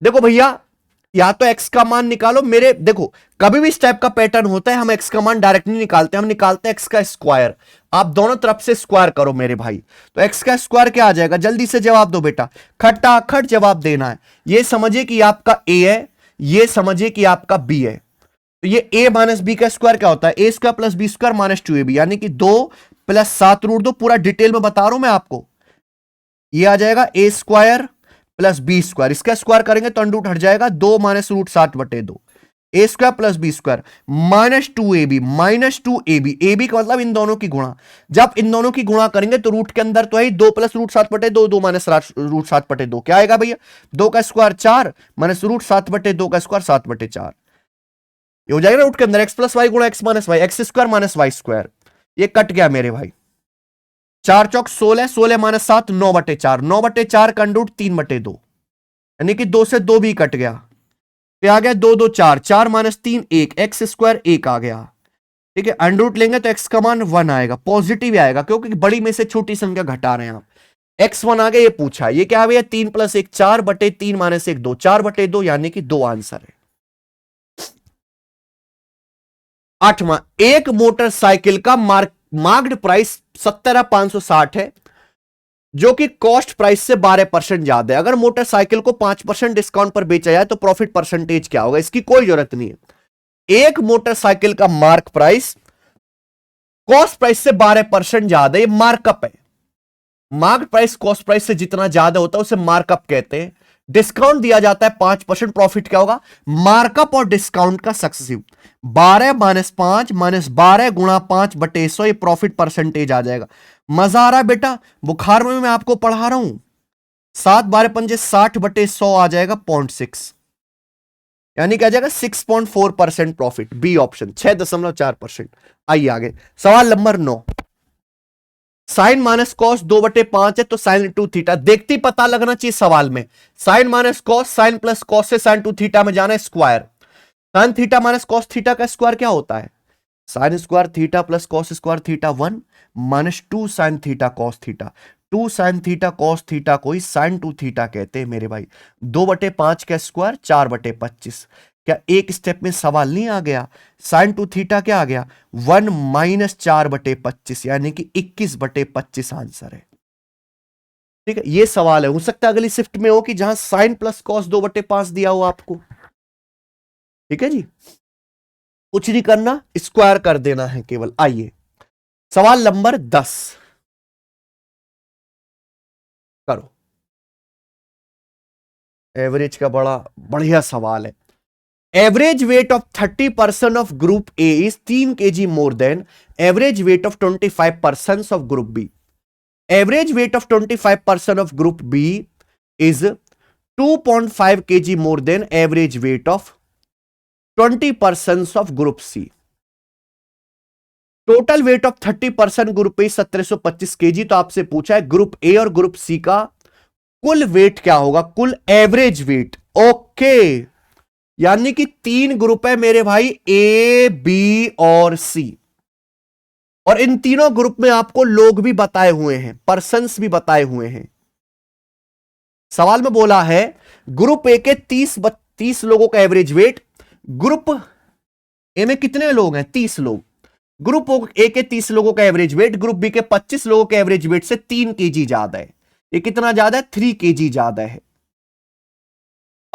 देखो भैया, या तो x का मान निकालो, मेरे देखो कभी भी इस टाइप का पैटर्न होता है, हम x का मान डायरेक्ट नहीं निकालते, हम निकालते हैं x का स्क्वायर। आप दोनों तरफ से स्क्वायर करो मेरे भाई, तो x का स्क्वायर क्या आ जाएगा? जल्दी से जवाब दो बेटा, खटाखट जवाब देना है। ये समझिए कि आपका a है, ये समझिए कि आपका b है। तो ये a माइनस बी का स्क्वायर क्या होता है? a square plus B square minus 2ab, यानी कि 2 + 7√2, पूरा डिटेल में बता रहा हूं मैं आपको। ये आ जाएगा a square plus B square, इसका स्क्वायर करेंगे तो अंडर रूट हट जाएगा, 2 minus √7/2, A square plus B square -2ab, -2ab का मतलब इन दोनों की गुणा। जब इन दोनों की गुणा करेंगे तो रूट के अंदर तो है 2 + √7/2, 2 माइनस √7/2, क्या आएगा भैया? 2 का स्क्वायर 4 माइनस √7/2 का स्क्वायर 7/4, ये हो जाएगा रूट के अंदर x + y गुणा x - y, x square minus y square, ये कट गया मेरे भाई। 4 चौक 16, 16 माइनस 7 9/4, 9/4 का अंडर रूट 3/2, यानी कि 2 से 2 भी कट गया, तो आ गया 2 2 4, 4 माइनस 3 1, एक्स स्क्वायर 1 आ गया। ठीक है, अंडर रूट लेंगे तो x का मान 1 आएगा, पॉजिटिव आएगा, क्योंकि बड़ी में से छोटी संख्या घटा रहे हैं आप। x1 आ गया, ये पूछा, ये क्या है भैया? 3 + 1 4/3 माइनस 1 2, 4/2, यानी कि 2 आंसर है। 8वां, एक मोटरसाइकिल का मार्क्ड प्राइस 17,560 है, जो कि कॉस्ट प्राइस से 12% ज्यादा है। अगर मोटरसाइकिल को 5% डिस्काउंट पर बेचा जाए तो प्रॉफिट परसेंटेज क्या होगा? इसकी कोई जरूरत नहीं है। एक मोटरसाइकिल का मार्क प्राइस कॉस्ट प्राइस से 12% ज्यादा, ये मार्कअप है। मार्क प्राइस कॉस्ट प्राइस से जितना ज्यादा होता है उसे मार्कअप कहते हैं। डिस्काउंट दिया जाता है 5%, प्रॉफिट क्या होगा? मार्कअप और डिस्काउंट का सक्सेसिव। 12 - 5 - 12 गुणा 5/100, ये प्रॉफिट परसेंटेज आ जाएगा। मजा आ रहा है बेटा? बुखार में मैं आपको पढ़ा रहा हूं। 7 12 पंजे 60/100 आ जाएगा 0.6, यानी क्या जाएगा? 6.4% प्रॉफिट, बी ऑप्शन 6.4%। आइए आगे, सवाल नंबर 9। साइन माइनस कॉस 2/5 है, तो साइन टू थीटा, देखते ही पता लगना चाहिए सवाल में। Sine minus cos, sine plus cos से साइन टू थीटा में जाना है, square. Sine theta minus cos theta का स्क्वायर क्या होता है? Sine square theta plus cos square theta 1 -2 sine theta cos theta. 2 sine theta cos theta को ही साइन टू थीटा कहते हैं मेरे भाई। 2/5 का स्क्वायर 4/25। क्या एक स्टेप में सवाल नहीं आ गया? साइन टू थीटा क्या आ गया? 1 - 4/25, यानी कि 21/25 आंसर है। ठीक है, ये सवाल है, हो सकता है अगली शिफ्ट में हो कि जहां साइन प्लस कॉस 2/5 दिया हो आपको। ठीक है जी, कुछ नहीं करना, स्क्वायर कर देना है केवल। आइए, सवाल नंबर 10 करो। एवरेज का बड़ा बढ़िया सवाल है। Average weight of 30% of group a is 3 kg more than average weight of 25% of group b. Average weight of 25% of group b is 2.5 kg more than average weight of 20% of group c. Total weight of 30% group a 1725 kg. तो आपसे पूछा है group A और group C का कुल wait क्या होगा, कुल एवरेज वेट। ओके, यानी कि 3 ग्रुप है मेरे भाई, ए बी और सी, और इन तीनों ग्रुप में आपको लोग भी बताए हुए हैं, पर्सन्स भी बताए हुए हैं। सवाल में बोला है ग्रुप ए के 30 लोगों का एवरेज वेट, ग्रुप ए में कितने लोग हैं, 30 लोग, ग्रुप ए के 30 लोगों का एवरेज वेट ग्रुप बी के 25 लोगों के एवरेज वेट से 3 केजी ज्यादा है। ये कितना ज्यादा है, 3 केजी ज्यादा है।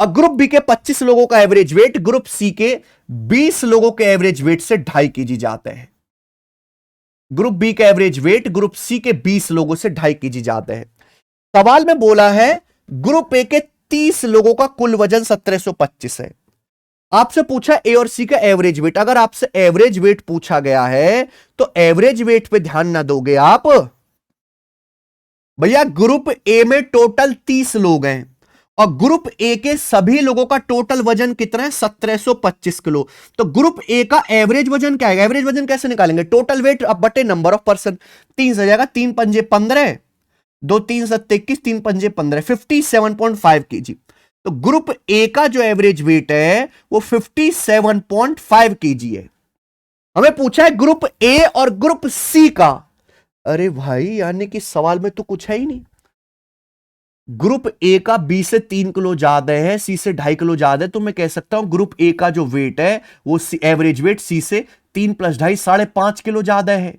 और ग्रुप बी के 25 लोगों का एवरेज वेट ग्रुप सी के 20 लोगों के एवरेज वेट से 2.5 केजी ज्यादा है। ग्रुप बी का एवरेज वेट ग्रुप सी के 20 लोगों से 2.5 केजी ज्यादा है। सवाल में बोला है ग्रुप ए के 30 लोगों का कुल वजन 1725 है। आपसे पूछा ए और सी का एवरेज वेट। अगर आपसे एवरेज वेट पूछा गया है तो एवरेज वेट पे ध्यान ना दोगे आप भैया। ग्रुप ए में टोटल 30 लोग हैं और ग्रुप ए के सभी लोगों का टोटल वजन कितना है, 1725 किलो। तो ग्रुप ए का एवरेज वजन क्या है, एवरेज वजन कैसे निकालेंगे, टोटल वेट अब बटे नंबर ऑफ पर्सन। 3 से जाएगा, 3 पंजे 15, 2 3 7 21, 3 पंजे 15, 57.5 केजी। तो ग्रुप ए का जो एवरेज वेट है वो 57.5 केजी है। हमें पूछा है ग्रुप ए और ग्रुप सी का। अरे भाई, यानी कि सवाल में तो कुछ है ही नहीं। ग्रुप ए का बी से 3 किलो ज्यादा है, सी से 2.5 किलो ज्यादा है, तो मैं कह सकता हूं ग्रुप ए का जो वेट है वो एवरेज वेट सी से 3 + 2.5 5.5 किलो ज्यादा है।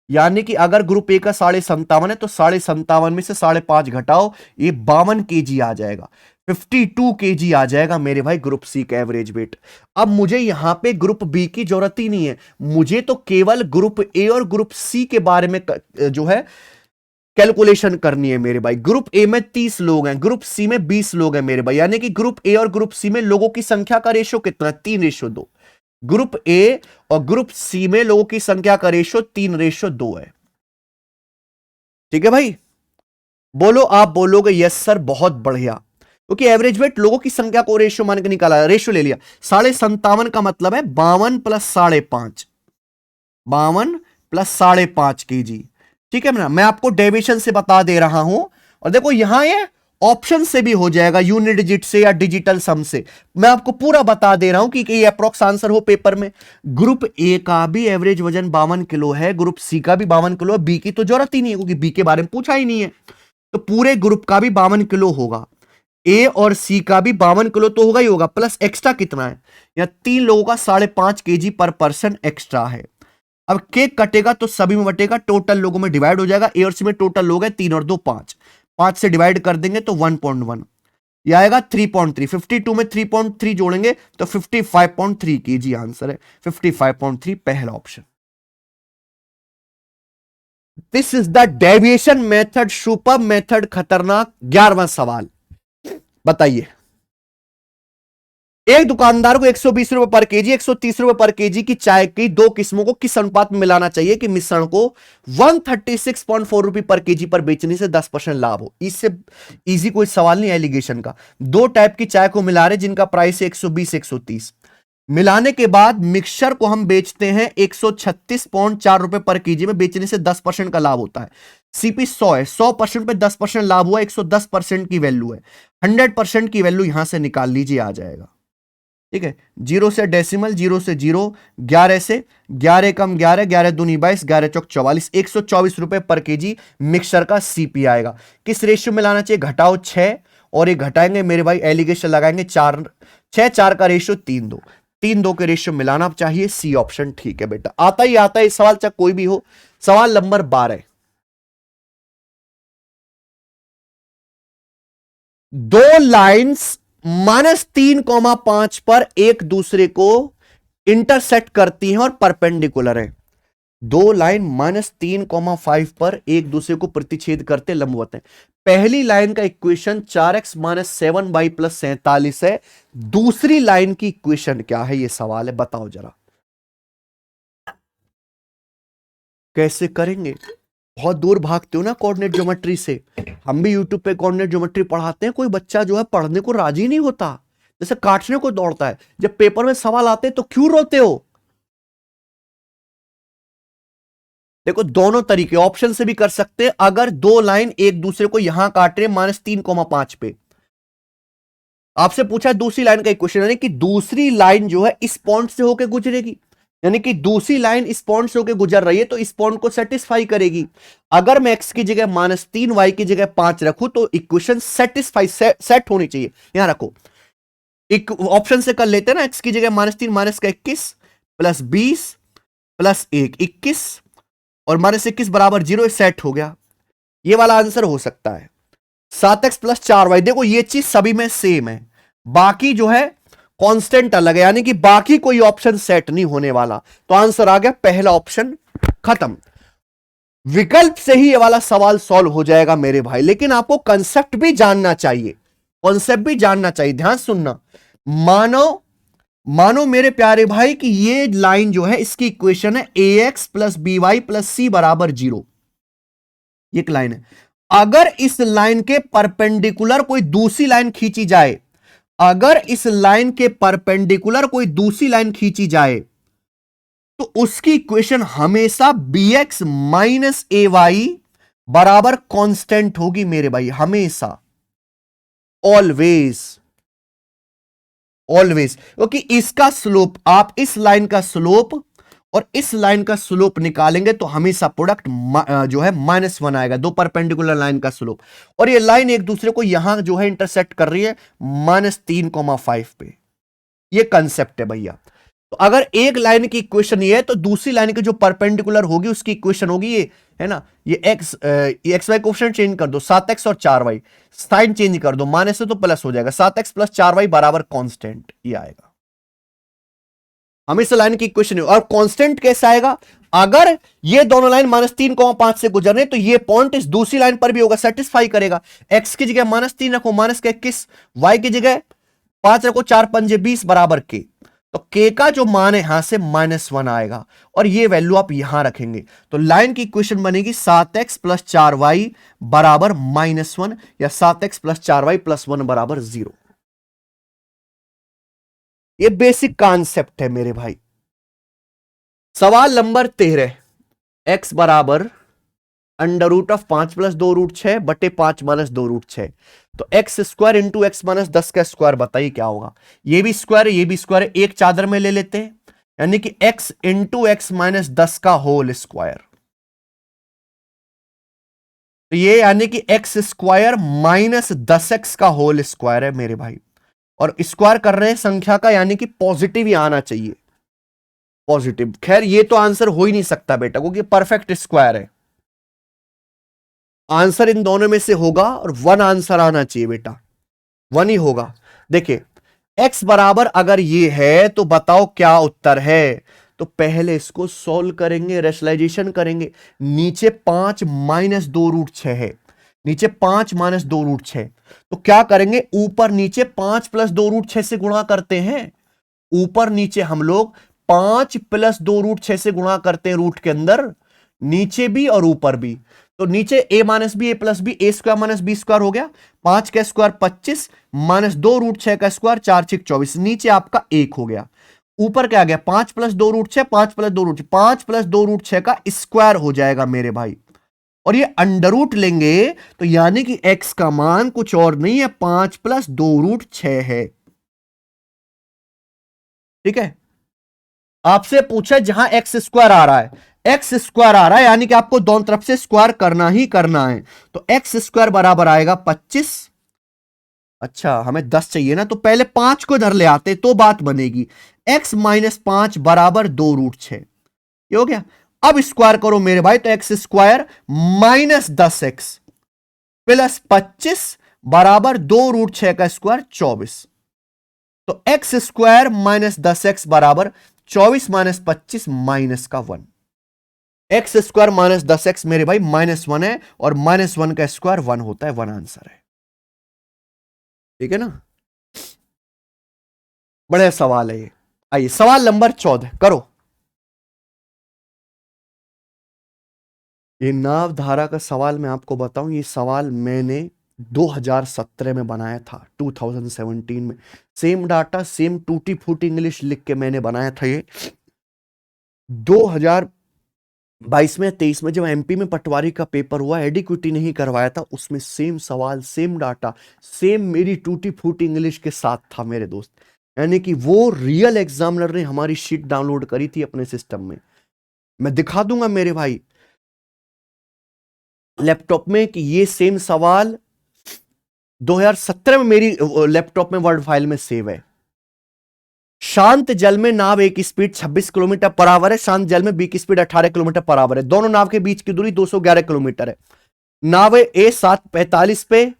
यानी कि अगर ग्रुप ए का 57.5 है तो 57.5 में से 5.5 घटाओ, ये 52 केजी आ जाएगा, 52 केजी आ जाएगा मेरे भाई ग्रुप सी का एवरेज वेट। अब मुझे यहां पे ग्रुप बी की जरूरत ही नहीं है, मुझे तो केवल ग्रुप ए और ग्रुप सी के बारे में जो है कैलकुलेशन करनी है मेरे भाई। ग्रुप ए में 30 लोग हैं, ग्रुप सी में 20 लोग हैं मेरे भाई, यानी कि ग्रुप ए और ग्रुप सी में लोगों की संख्या का रेशो कितना है, 3:2। ग्रुप ए और ग्रुप सी में लोगों की संख्या का रेशो 3:2 है। ठीक है भाई, बोलो, आप बोलोगे यस सर, बहुत बढ़िया, क्योंकि एवरेज वेट लोगों की संख्या को रेशो मान के निकाला, रेशो ले लिया। 57.5 का मतलब है 52 + 5.5, 52 + 5.5 केजी। ठीक है ना, मैं आपको डेविएशन से बता दे रहा हूं, और देखो यहां ये ऑप्शन से भी हो जाएगा, यूनिट डिजिट से या डिजिटल सम से। मैं आपको पूरा बता दे रहा हूं कि ये अप्रोक्स आंसर हो पेपर में। ग्रुप ए का भी एवरेज वजन 52 किलो है, ग्रुप सी का भी 52 किलो है, बी की तो जरूरत ही नहीं है क्योंकि बी के बारे में पूछा ही नहीं है। तो पूरे ग्रुप का भी 52 किलो होगा, ए और सी का भी 52 किलो तो होगा ही होगा, प्लस एक्स्ट्रा कितना है, या 3 लोगों का 5.5 केजी पर पर्सन एक्स्ट्रा है। अब केक कटेगा तो सभी में बटेगा, टोटल लोगों में डिवाइड हो जाएगा। ए और सी में टोटल लोग हैं 3 और 2 5, 5 से डिवाइड कर देंगे तो 1.1, यह आएगा 3.3। 52 में 3.3 जोड़ेंगे तो 55.3 केजी आंसर है, 55.3 पहला option. This is the deviation method, super method, खतरनाक। 11वां सवाल बताइए, एक दुकानदार को 120 रुपए पर केजी, 130 रुपए पर केजी की चाय की 2 किस्मों को किस अनुपात में मिलाना चाहिए कि मिश्रण को 136.4 रुपए पर केजी पर बेचने से 10% लाभ हो। इससे इजी कोई सवाल नहीं एलिगेशन का। 2 टाइप की चाय को मिला रहे जिनका प्राइस है 120 130, मिलाने के बाद मिक्सचर को हम बेचते हैं 136.4 रुपए पर केजी में, बेचने से 10% का लाभ होता है। सीपी 100 है, 100% पे 10% लाभ हुआ, 110% की वैल्यू है, 100% की वैल्यू यहां से निकाल लीजिए, आ जाएगा। ठीक है, 0 से डेसिमल, 0 से 0, 11 से 11 कम 11, 11 दूनी 22, 11 चौक 44, 124 रुपए पर केजी मिक्सचर का सीपी आएगा। किस रेशियो में लाना चाहिए, घटाओ 6, और ये घटाएंगे मेरे भाई, एलिगेशन लगाएंगे 4, 6 4 का रेशियो 3 2, 3 2 के रेशियो मिलाना चाहिए, सी ऑप्शन ठीक है बेटा। आता ही आता है सवाल, चाहे कोई भी हो। सवाल नंबर 12, 2 लाइंस -3,5 पर एक दूसरे को इंटरसेक्ट करती हैं और परपेंडिकुलर है। 2 लाइन -3,5 पर एक दूसरे को प्रतिच्छेद करते लंबवत है। पहली लाइन का इक्वेशन 4x - 7y + 47 है। दूसरी लाइन की इक्वेशन क्या है, यह सवाल है, बताओ जरा कैसे करेंगे। बहुत दूर भागते हो ना कोऑर्डिनेट ज्योमेट्री से। हम भी यूट्यूब पे कोऑर्डिनेट ज्योमेट्री पढ़ाते हैं, कोई बच्चा जो है पढ़ने को राजी नहीं होता, जैसे काटने को दौड़ता है। जब पेपर में सवाल आते हैं तो क्यों रोते हो? देखो दोनों तरीके ऑप्शन से भी कर सकते हैं। अगर दो लाइन एक दूसरे को यहां काट रहे -3,5 पे, आपसे पूछा दूसरी लाइन का इक्वेशन, यानी कि दूसरी लाइन जो है इस पॉइंट से होकर गुजरेगी, यानी कि दूसरी लाइन इस पॉइंट से होकर गुजर रही है तो इस पॉइंट को सेटिस्फाई करेगी। अगर मैं x की जगह -3 y की जगह 5 रखूं तो इक्वेशन सेटिस्फाई सेट होनी चाहिए। यहां रखो, एक ऑप्शन से कर लेते हैं ना, x की जगह -3 -21 प्लस 20 प्लस 1 21 और -21 बराबर 0, सेट हो गया। ये वाला आंसर हो सकता है 7x प्लस 4y। देखो ये चीज सभी में सेम है, बाकी जो है कांस्टेंट अलग है, यानी कि बाकी कोई ऑप्शन सेट नहीं होने वाला। तो आंसर आ गया पहला ऑप्शन, खत्म। विकल्प से ही ये वाला सवाल सॉल्व हो जाएगा मेरे भाई, लेकिन आपको कंसेप्ट भी जानना चाहिए, कॉन्सेप्ट भी जानना चाहिए। ध्यान सुनना, मानो मेरे प्यारे भाई कि ये लाइन जो है इसकी इक्वेशन है ax plus by plus c बराबर 0। एक लाइन है, अगर इस लाइन के परपेंडिकुलर कोई दूसरी लाइन खींची जाए, अगर इस लाइन के परपेंडिकुलर कोई दूसरी लाइन खींची जाए तो उसकी इक्वेशन हमेशा bx माइनस ay बराबर कांस्टेंट होगी मेरे भाई, हमेशा, ऑलवेज ऑलवेज। क्योंकि इसका स्लोप, आप इस लाइन का स्लोप और इस लाइन का स्लोप निकालेंगे तो हमेशा प्रोडक्ट जो है -1 आएगा, दो परपेंडिकुलर लाइन का स्लोप। और ये लाइन एक दूसरे को यहां जो है इंटरसेक्ट कर रही है -3,5 पे। ये कंसेप्ट है भैया। तो अगर एक लाइन की इक्वेशन ये है तो दूसरी लाइन की जो परपेंडिकुलर होगी उसकी इक्वेशन होगी ये, है ना, ये एक्स वाई कोफिशिएंट चेंज कर दो, 7x और 4y, साइन चेंज कर दो, माइनस से तो प्लस हो जाएगा, 7x प्लस 4y बराबर कांस्टेंट, ये आएगा हमेशा लाइन की इक्वेशन। और कांस्टेंट कैसे आएगा, अगर ये दोनों लाइन -3,5 से गुजरने तो ये पॉइंट इस दूसरी लाइन पर भी होगा, सेटिस्फाई करेगा। x की जगह -3 रखो, -21, y की जगह 5 रखो, 4 पंजे 20 बराबर k। तो k का जो मान है यहां से -1 आएगा और ये वैल्यू आप यहां रखेंगे तो लाइन की इक्वेशन बनेगी 7x प्लस 4y बराबर -1 या 7x प्लस 4y प्लस 1 बराबर 0। ये बेसिक कॉन्सेप्ट है मेरे भाई। सवाल नंबर 13, x बराबर √5 प्लस 2 रूट 6 बटे 5 माइनस 2 रूट 6। तो x square into x minus 10 का स्क्वायर, बताइए क्या होगा। ये भी स्क्वायर है, ये भी स्क्वायर है, एक चादर में ले लेते हैं, यानी कि x इंटू एक्स माइनस 10 का होल स्क्वायर। तो ये यानी कि एक्स स्क्वायर माइनस 10x का होल स्क्वायर है मेरे भाई। और स्क्वायर कर रहे हैं संख्या का, यानी कि पॉजिटिव ही आना चाहिए, पॉजिटिव। खैर ये तो आंसर हो ही नहीं सकता बेटा, क्योंकि परफेक्ट स्क्वायर है। आंसर इन दोनों में से होगा और 1 आंसर आना चाहिए बेटा, 1 ही होगा। देखिए x बराबर अगर ये है तो बताओ क्या उत्तर है। तो पहले इसको सॉल्व करेंगे, रेशनलाइजेशन करेंगे। नीचे 5 माइनस 2 रूट 6 है, नीचे 5 माइनस 2 रूट 6, तो क्या करेंगे, ऊपर नीचे 5 प्लस 2 रूट 6 से गुणा करते हैं। ऊपर नीचे हम लोग 5 प्लस 2 रूट 6 से गुणा करते हैं, रूट के अंदर, नीचे भी और ऊपर भी। तो नीचे a minus b, a plus b, a square minus b square हो गया, 5 का स्क्वायर 25 माइनस 2 रूट 6 का स्क्वायर 4 6 24, नीचे आपका 1 हो गया। ऊपर क्या आ गया, 5 plus 2 root 6, 5 plus 2 root 6, 5 plus 2 root 6 का स्क्वायर हो जाएगा मेरे भाई। और ये अंडर रूट लेंगे तो यानी कि x का मान कुछ और नहीं है, 5 प्लस 2 रूट 6 है। ठीक है, आपसे पूछा जहां एक्स स्क्वायर आ रहा है, एक्स स्क्वायर आ रहा है, यानी कि आपको दोनों तरफ से स्क्वायर करना ही करना है। तो एक्स स्क्वायर बराबर आएगा 25। अच्छा हमें 10 चाहिए ना, तो पहले 5 को इधर ले आते तो बात बनेगी। x माइनस 5 बराबर 2 रूट 6, ये हो गया। अब स्क्वायर करो मेरे भाई, तो x square minus 10x plus 25 बराबर 2 रूट 6 का स्क्वायर 24। तो एक्स स्क्वायर माइनस 10x बराबर 24 माइनस 25 माइनस का 1। एक्स स्क्वायर माइनस 10x मेरे भाई -1 है, और -1 का स्क्वायर 1 होता है, 1 आंसर है। ठीक है ना, बड़ा सवाल है ये। आइए सवाल नंबर 14 करो। ये नाव धारा का सवाल मैं आपको बताऊं, ये सवाल मैंने 2017 में बनाया था, 2017 में। सेम डाटा सेम टूटी फूटी इंग्लिश लिख के मैंने बनाया था ये। 22 में 23 में जब एमपी में पटवारी का पेपर हुआ, एडिक्विटी नहीं करवाया था, उसमें सेम सवाल, सेम डाटा, सेम मेरी टूटी फूटी इंग्लिश के साथ था मेरे दोस्त। यानी कि वो रियल एग्जामिनर ने हमारी शीट डाउनलोड करी थी अपने सिस्टम में। मैं दिखा दूंगा मेरे भाई लैपटॉप में कि ये सेम सवाल 2017 में मेरी लैपटॉप में वर्ड फाइल में सेव है। शांत जल में नाव ए की स्पीड 26 किलोमीटर पर आवर है, शांत जल में बी की स्पीड 18 किलोमीटर पर आवर है। दोनों नाव के बीच की दूरी 211 किलोमीटर है। नाव ए 7:45 पे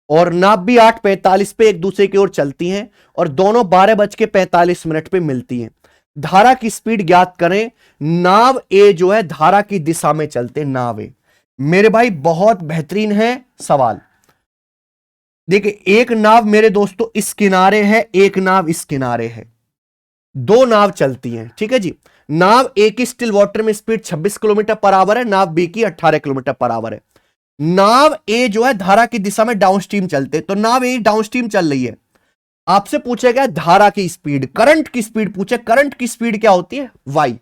और नाव बी 8:45 पे एक दूसरे की ओर चलती हैं और दोनों 12:45 पे मिलती हैं। धारा की स्पीड ज्ञात करें। नाव ए जो है धारा की दिशा में चलते, नाव ए। मेरे भाई बहुत बेहतरीन है सवाल। देखिए एक नाव मेरे दोस्तों इस किनारे है, एक नाव इस किनारे है, दो नाव चलती हैं, ठीक है जी। नाव ए की स्टिल वाटर में स्पीड 26 किलोमीटर पर आवर है, नाव बी की 18 किलोमीटर पर आवर है। नाव ए जो है धारा की दिशा में डाउनस्ट्रीम चलते, तो नाव ए डाउनस्ट्रीम चल रही है। आपसे पूछा गया धारा की स्पीड, करंट की स्पीड पूछे, करंट की स्पीड क्या होती है? वाई।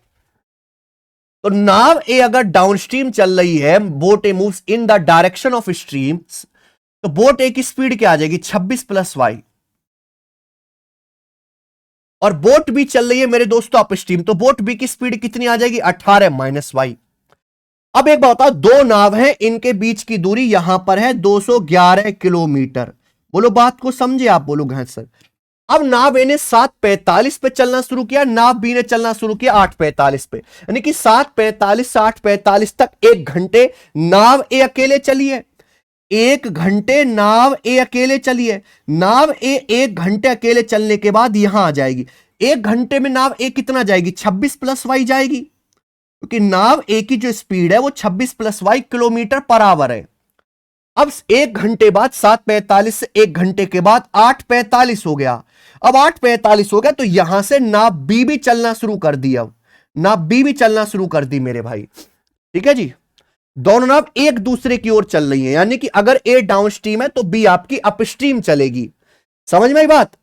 तो नाव ए अगर डाउनस्ट्रीम चल रही है, boat A moves in the direction of stream, तो बोट ए की स्पीड क्या आ जाएगी? 26 + वाई। और बोट बी चल रही है मेरे दोस्तों अपस्ट्रीम, तो बोट बी की स्पीड कितनी आ जाएगी? 18 - वाई। अब एक बात बताओ, दो नाव हैं, इनके बीच की दूरी यहां पर है 211 किलोमीटर। बोलो बात को समझे आप? बोलो घाट सर। अब नाव ए ने 7:45 पे चलना शुरू किया, नाव बी ने चलना शुरू किया 8:45 पे, यानी कि 7:45 से 8:45 तक 1 घंटे नाव ए अकेले चली है। 1 घंटे नाव ए अकेले चली है। नाव ए 1 घंटे अकेले चलने के बाद यहां आ जाएगी। 1 घंटे में नाव ए कितना जाएगी? 26 + वाई जाएगी, क्योंकि नाव ए की जो स्पीड है वो 26 + वाई किलोमीटर पर आवर है। अब 1 घंटे बाद 7:45 से 1 घंटे के बाद 8:45 हो गया। अब 8:45 हो गया तो यहां से नाव बी भी चलना शुरू कर दी। अब नाव बी भी चलना शुरू कर दी मेरे भाई, ठीक है जी। दोनों नाव एक दूसरे की ओर चल रही हैं, यानी कि अगर ए डाउनस्ट्रीम है तो बी आपकी अपस्ट्रीम चलेगी। समझ में आई बात?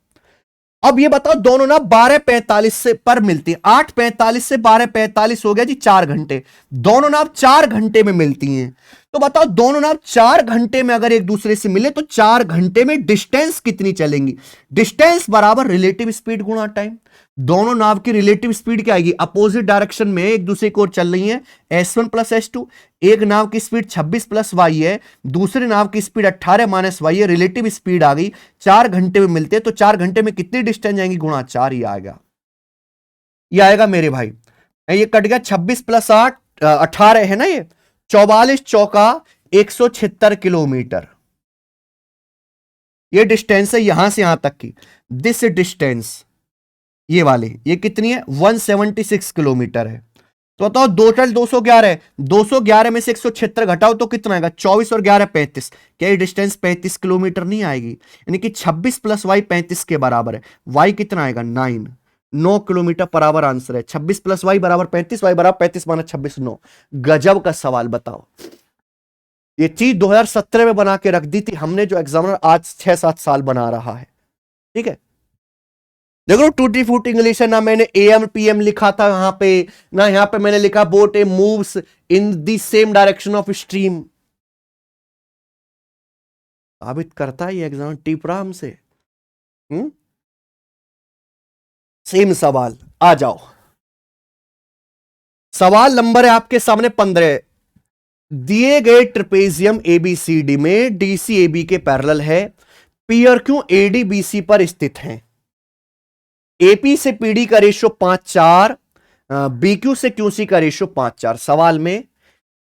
अब ये बताओ, दोनों नाव 12:45 से पर मिलती है। 8:45 से 12:45 हो गया जी, 4 घंटे। दोनों नाव 4 घंटे में मिलती हैं। तो बताओ दोनों नाव 4 घंटे में अगर एक दूसरे से मिले तो 4 घंटे में डिस्टेंस कितनी चलेंगी? डिस्टेंस बराबर रिलेटिव स्पीड गुणा टाइम। दोनों नाव की रिलेटिव स्पीड क्या आएगी? अपोजिट डायरेक्शन में एक दूसरे की ओर चल रही है, s1 + s2। एक नाव की स्पीड 26 + वाई है, दूसरे नाव की स्पीड 18 - वाई है, रिलेटिव स्पीड आ गई। 4 घंटे में मिलते हैं तो 4 घंटे में कितनी डिस्टेंस जाएंगी? गुणा 4 ही आएगा, ये आएगा मेरे भाई। ये कट गया, 26 + 8 18 है ना, ये 44 चौका 176 किलोमीटर। ये डिस्टेंस है यहां से यहां तक की। दिस डिस्टेंस ये वाली ये कितनी है? 176 किलोमीटर है। तो बताओ टोटल 211 है, 211 में से 176 घटाओ तो कितना आएगा? 24 और 11 35। क्या ये डिस्टेंस 35 किलोमीटर नहीं आएगी? यानी कि 26 + वाई 35 के बराबर है। वाई कितना आएगा? 9 किलोमीटर पर आवर आंसर है। 26 + वाई बराबर 35, वाई बराबर 35 - 26 9। गजब का सवाल। बताओ, ये चीज 2017 में बना के रख दी थी हमने, जो एग्जामिनर आज 6-7 साल बना रहा है, ठीक है। देखो टूटी फूटी इंग्लिश है ना, मैंने AM PM लिखा था यहां पे ना, यहां पे मैंने लिखा boat A moves in the same direction of stream. साबित करता है ये एग्जाम टिपरा हमसे। सेम सवाल। आ जाओ, सवाल नंबर है आपके सामने 15। दिए गए ट्रेपेजियम ABCD में DCAB के पैरेलल है, पीआर क्यों ADBC पर स्थित है। AP से PD का रेशियो 5:4, BQ से QC का रेशियो 5:4। सवाल में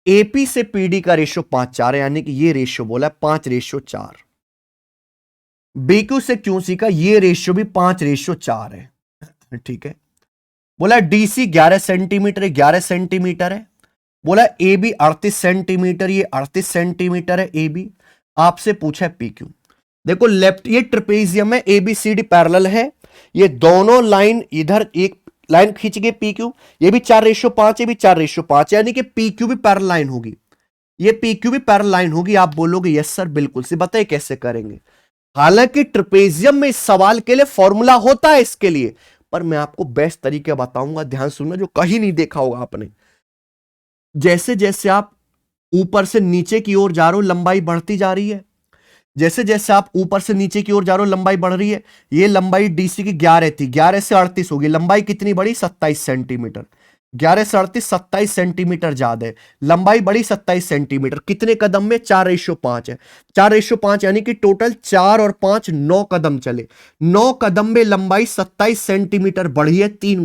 AP से PD का रेशियो 5:4 है, यानी कि ये रेशियो बोला 5:4। BQ से QC का ये रेशियो भी 5:4 है, ठीक है। बोला DC 11 सेंटीमीटर है, 11 सेंटीमीटर है। बोला AB 38 सेंटीमीटर, ये 38 सेंटीमीटर है AB। आपसे पूछा है PQ। देखो लेफ्ट, ये ट्रेपेजियम है, ABCD पैरेलल है। ये दोनों लाइन इधर एक लाइन खींच गए PQ, ये भी 4:5, ये भी 4:5, यानी कि PQ भी पैरेलल लाइन होगी, ये PQ भी पैरेलल लाइन होगी। आप बोलोगे यस सर बिल्कुल से, बताइए कैसे करेंगे। हालांकि ट्रेपेजियम में इस सवाल के लिए फॉर्मूला होता है इसके लिए, पर मैं आपको बेस्ट तरीके बताऊंगा, ध्यान सुनना, जो कहीं नहीं देखा होगा आपने। जैसे जैसे आप ऊपर से नीचे की ओर जा रहे हो लंबाई बढ़ती जा रही है, जैसे जैसे आप ऊपर से नीचे की ओर जा रहे हो लंबाई बढ़ रही है। ये लंबाई डीसी की 11 थी, 11 से 38 होगी, लंबाई कितनी बढ़ी 27 सेंटीमीटर। 11 से 38 27 सेंटीमीटर ज्यादा है, लंबाई बढ़ी 27 सेंटीमीटर। कितने कदम में? 4:5 है। 4:5 यानी कि टोटल 4 और 5 9 कदम चले। 9 कदम में लंबाई 27 सेंटीमीटर बढ़ी है, 3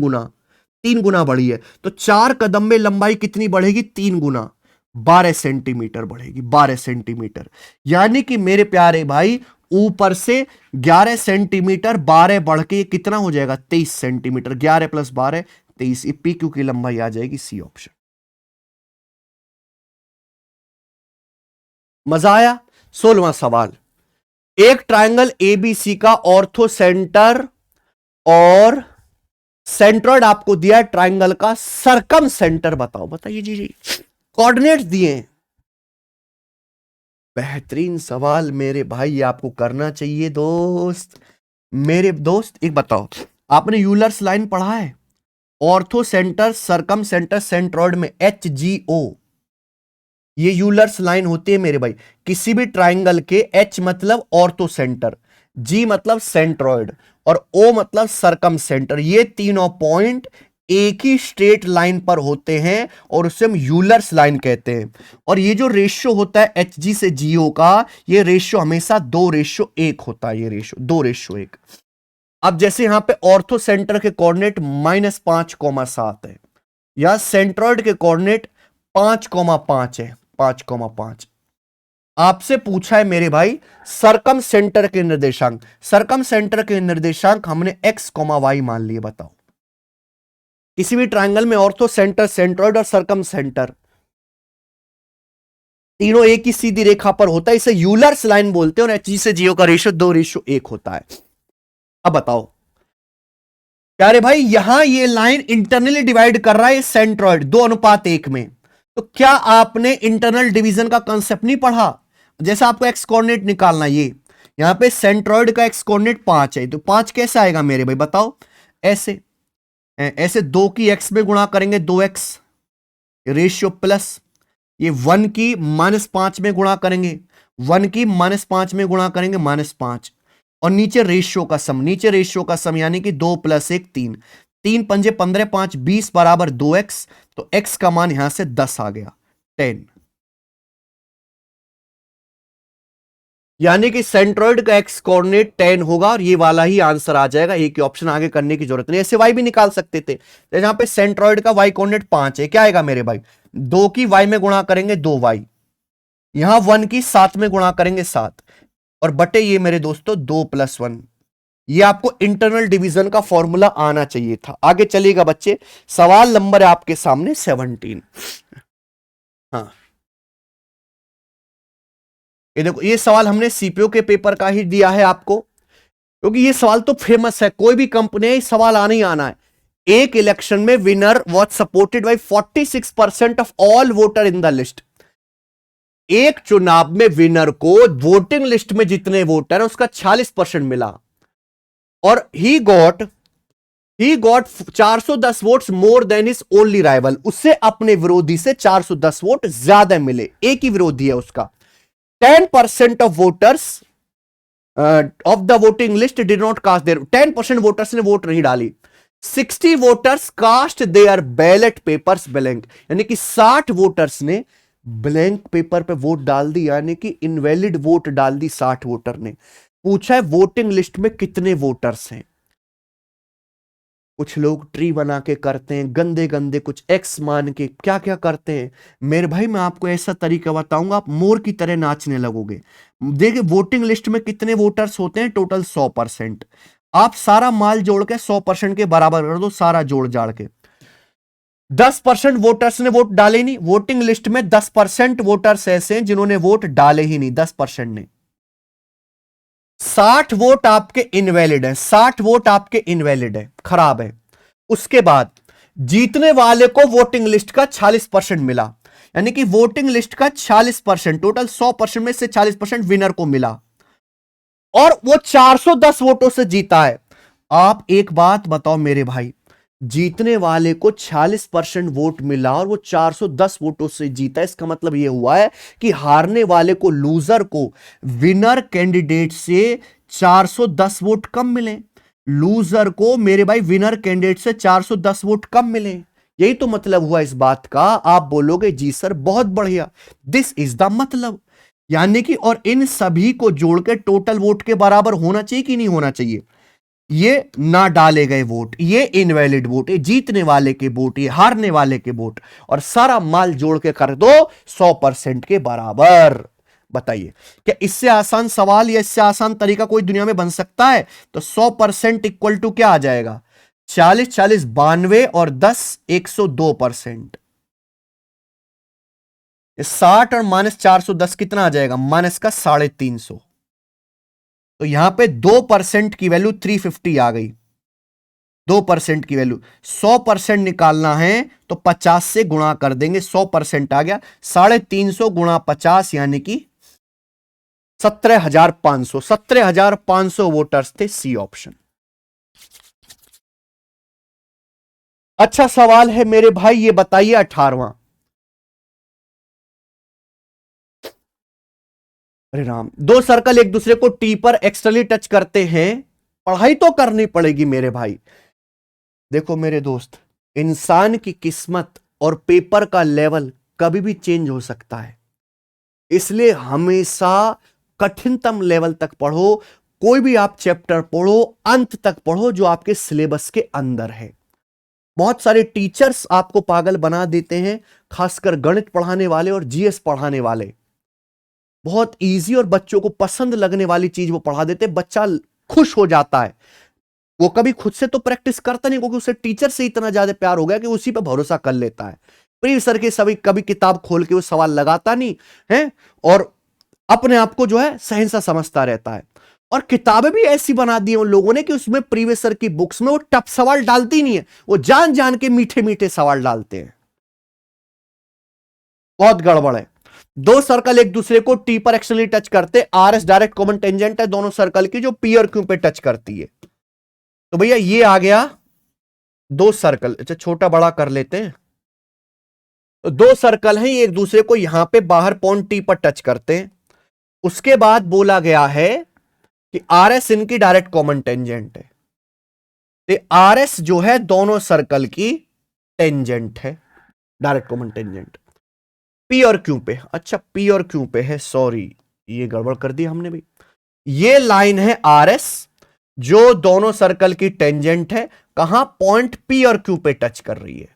गुना बढ़ी है। तो 4 कदम में लंबाई कितनी बढ़ेगी? 3 गुना, 12 सेंटीमीटर बढ़ेगी, 12 सेंटीमीटर। यानी कि मेरे प्यारे भाई ऊपर से 11 सेंटीमीटर 12 बढ़ के कितना हो जाएगा? 23 सेंटीमीटर। 11 + 12 23। पी क्यू की लंबाई आ जाएगी सी ऑप्शन। मजा आया? 16वां सवाल, एक ट्रायंगल एबीसी का ऑर्थो सेंटर और सेंट्रॉइड आपको दिया है, ट्रायंगल का सरकम सेंटर बताओ। बताइए जी, कोऑर्डिनेट्स दिए हैं। बेहतरीन सवाल मेरे भाई, ये आपको करना चाहिए दोस्त। मेरे दोस्त एक बताओ, आपने यूलर्स लाइन पढ़ा है? ऑर्थो सेंटर सरकम सेंटर सेंट्रॉइड में HGO, ये यूलर्स लाइन होती है मेरे भाई। किसी भी ट्राइंगल के H मतलब ऑर्थो सेंटर, G मतलब सेंट्रॉइड और O मतलब सरकम सेंटर, ये तीनों पॉइंट एक ही स्ट्रेट लाइन पर होते हैं और उसे हम यूलर्स लाइन कहते हैं। और ये जो रेशियो होता है HG से GO का, ये रेशियो हमेशा 2:1 होता है। ये रेशियो 2:1। अब जैसे यहां पे ऑर्थो सेंटर के कोऑर्डिनेट -5,7 है, या सेंट्रॉइड के कोऑर्डिनेट 5,5 है, 5,5। आपसे पूछा है मेरे भाई सरकम सेंटर के निर्देशांक। सरकम सेंटर के निर्देशांक हमने x, y मान लिए। बताओ, किसी भी ट्रायंगल में ऑर्थो सेंटर, सेंट्रॉइड और सरकम सेंटर तीनों एक ही सीधी रेखा पर होता है, इसे यूलर्स लाइन बोलते हैं। और HG से GO का रेशियो 2:1 होता है। अब बताओ प्यारे भाई, यहां ये लाइन इंटरनली डिवाइड कर रहा है सेंट्रॉइड 2:1 में। तो क्या आपने इंटरनल डिवीजन का कंसेप्ट नहीं पढ़ा? जैसा आपको एक्स कोऑर्डिनेट निकालना, ये यहां पे सेंट्रॉइड का एक्स कोऑर्डिनेट 5 है, तो 5 कैसे आएगा मेरे भाई? बताओ। ऐसे ऐसे 2 की x में गुणा करेंगे 2x रेशियो प्लस, ये 1 की -5 में गुणा करेंगे, 1 की -5 में गुणा करेंगे -5, और नीचे रेशियो का सम, नीचे रेशियो का सम यानी कि 2 + 1 3, 3 पंजे 15, 5 20 बराबर 2x। तो x का मान यहां से 10 आ गया, 10। यानी कि सेंट्रॉइड का x कोऑर्डिनेट 10 होगा और ये वाला ही आंसर आ जाएगा। एक ही ऑप्शन आगे करने की जरूरत नहीं। ऐसे y भी निकाल सकते थे। तो यहां पे सेंट्रॉइड का y कोऑर्डिनेट 5 है, क्या आएगा मेरे भाई? 2 की y में गुणा करेंगे 2y, यहां 1 की 7 में गुणा करेंगे 7, और बटे ये मेरे दोस्तों 2 + 1। ये आपको इंटरनल डिवीजन का फॉर्मूला आना चाहिए था। आगे चलिएगा बच्चे, सवाल नंबर है आपके सामने 17। हाँ, ये देखो, ये सवाल हमने सीपीओ के पेपर का ही दिया है आपको, क्योंकि ये सवाल तो फेमस है, कोई भी कंपनी है, सवाल आना ही आना है। एक इलेक्शन में winner was supported by 46% of all voter in the list. एक चुनाव में विनर को वोटिंग लिस्ट में जितने वोटर है उसका 46% मिला, और he got 410 votes more than his only rival. उससे अपने विरोधी से 410 वोट ज्यादा मिले, एक ही विरोधी है उसका। 10% of voters of the voting list did not cast their, 10% voters ने वोट नहीं डाली। 60 voters cast their ballot papers blank, यानी कि 60 वोटर्स ने ब्लैंक पेपर पे वोट डाल दी, यानी कि इनवैलिड वोट डाल दी 60 वोटर ने। पूछा है वोटिंग लिस्ट में कितने वोटर्स हैं। कुछ लोग ट्री बना के करते हैं, गंदे गंदे कुछ एक्स मान के क्या क्या करते हैं। मेरे भाई मैं आपको ऐसा तरीका बताऊंगा, आप मोर की तरह नाचने लगोगे। देखिए वोटिंग लिस्ट में कितने वोटर्स होते हैं, टोटल 100%। आप सारा माल जोड़ के 100% के बराबर कर दो, सारा जोड़ जाड़ के। 10% वोटर्स ने वोट डाले नहीं, वोटिंग लिस्ट में 10% वोटर्स ऐसे हैं जिन्होंने वोट डाले ही नहीं, 10% ने। 60 वोट आपके इनवैलिड है, 60 वोट आपके इनवैलिड है, खराब है। उसके बाद जीतने वाले को वोटिंग लिस्ट का 46% मिला, यानी कि वोटिंग लिस्ट का 46%, टोटल 100% में से 40% विनर को मिला, और वो 410 वोटों से जीता है। आप एक बात बताओ मेरे भाई, जीतने वाले को 46% वोट मिला और वो 410 वोटों से जीता। इसका मतलब ये हुआ है कि हारने वाले को, लूजर को, विनर कैंडिडेट से 410 वोट कम मिले। लूजर को मेरे भाई विनर कैंडिडेट से 410 वोट कम मिले। यही तो मतलब हुआ इस बात का। आप बोलोगे जी सर बहुत बढ़िया, दिस इज द मतलब। यानी कि और इन सभी को जोड़ के टोटल वोट के बराबर होना चाहिए कि नहीं होना चाहिए। ये ना डाले गए वोट, ये इनवैलिड वोट, ये जीतने वाले के वोट, ये हारने वाले के वोट, और सारा माल जोड़ के कर दो 100% के बराबर। बताइए क्या इससे आसान सवाल या इससे आसान तरीका कोई दुनिया में बन सकता है? तो 100% इक्वल टू क्या आ जाएगा? 40 40 92 और 10 102%। 60 और -410 कितना आ जाएगा? माइनस का 350। तो यहां पे 2% की वैल्यू 350 आ गई। 2% की वैल्यू 100% निकालना है तो 50 से गुणा कर देंगे, 100% आ गया। 350 गुणा 50 यानी कि 17,500। 17,500 वोटर्स थे, सी ऑप्शन। अच्छा सवाल है मेरे भाई, ये बताइए 18वां। अरे राम, दो सर्कल एक दूसरे को टी पर एक्सटर्नली टच करते हैं, पढ़ाई तो करनी पड़ेगी मेरे भाई। देखो मेरे दोस्त, इंसान की किस्मत और पेपर का लेवल कभी भी चेंज हो सकता है, इसलिए हमेशा कठिनतम लेवल तक पढ़ो। कोई भी आप चैप्टर पढ़ो, अंत तक पढ़ो जो आपके सिलेबस के अंदर है। बहुत सारे टीचर्स आपको पागल बना देते हैं, खासकर गणित पढ़ाने वाले और जीएस पढ़ाने वाले। बहुत इजी और बच्चों को पसंद लगने वाली चीज वो पढ़ा देते, बच्चा खुश हो जाता है। वो कभी खुद से तो प्रैक्टिस करता नहीं, क्योंकि उसे टीचर से इतना ज्यादा प्यार हो गया कि उसी पे भरोसा कर लेता है। प्रिय सर के सभी कभी किताब खोल के वो सवाल लगाता नहीं है और अपने आप को जो है सहनसा समझता रहता है। और किताबें भी ऐसी बना दी हैं उन लोगों ने कि उसमें प्रीवियस सर की बुक्स में वो टफ सवाल डालती नहीं है, वो जान जान के मीठे मीठे सवाल डालते हैं। बहुत गड़बड़ है। दो सर्कल एक दूसरे को टी पर एक्चुअली टच करते, R S direct common tangent है दोनों सर्कल की, जो पी और क्यू पे टच करती है। तो भैया ये आ गया दो सर्कल। अच्छा छोटा बड़ा कर लेते हैं। तो दो सर्कल हैं, ये एक दूसरे को यहां पे बाहर पॉइंट टी पर टच करते हैं। उसके बाद बोला गया है कि आर एस इनकी डायरेक्ट कॉमन टेंजेंट है। तो आर एस जो है दोनों सर्कल की टेंजेंट है, डायरेक्ट कॉमन टेंजेंट। पी और क्यू पे, अच्छा पी और क्यू पे है, सॉरी ये गड़बड़ कर दी हमने भी। ये लाइन है आर एस जो दोनों सर्कल की टेंजेंट है, कहां? पॉइंट पी और क्यू पे टच कर रही है।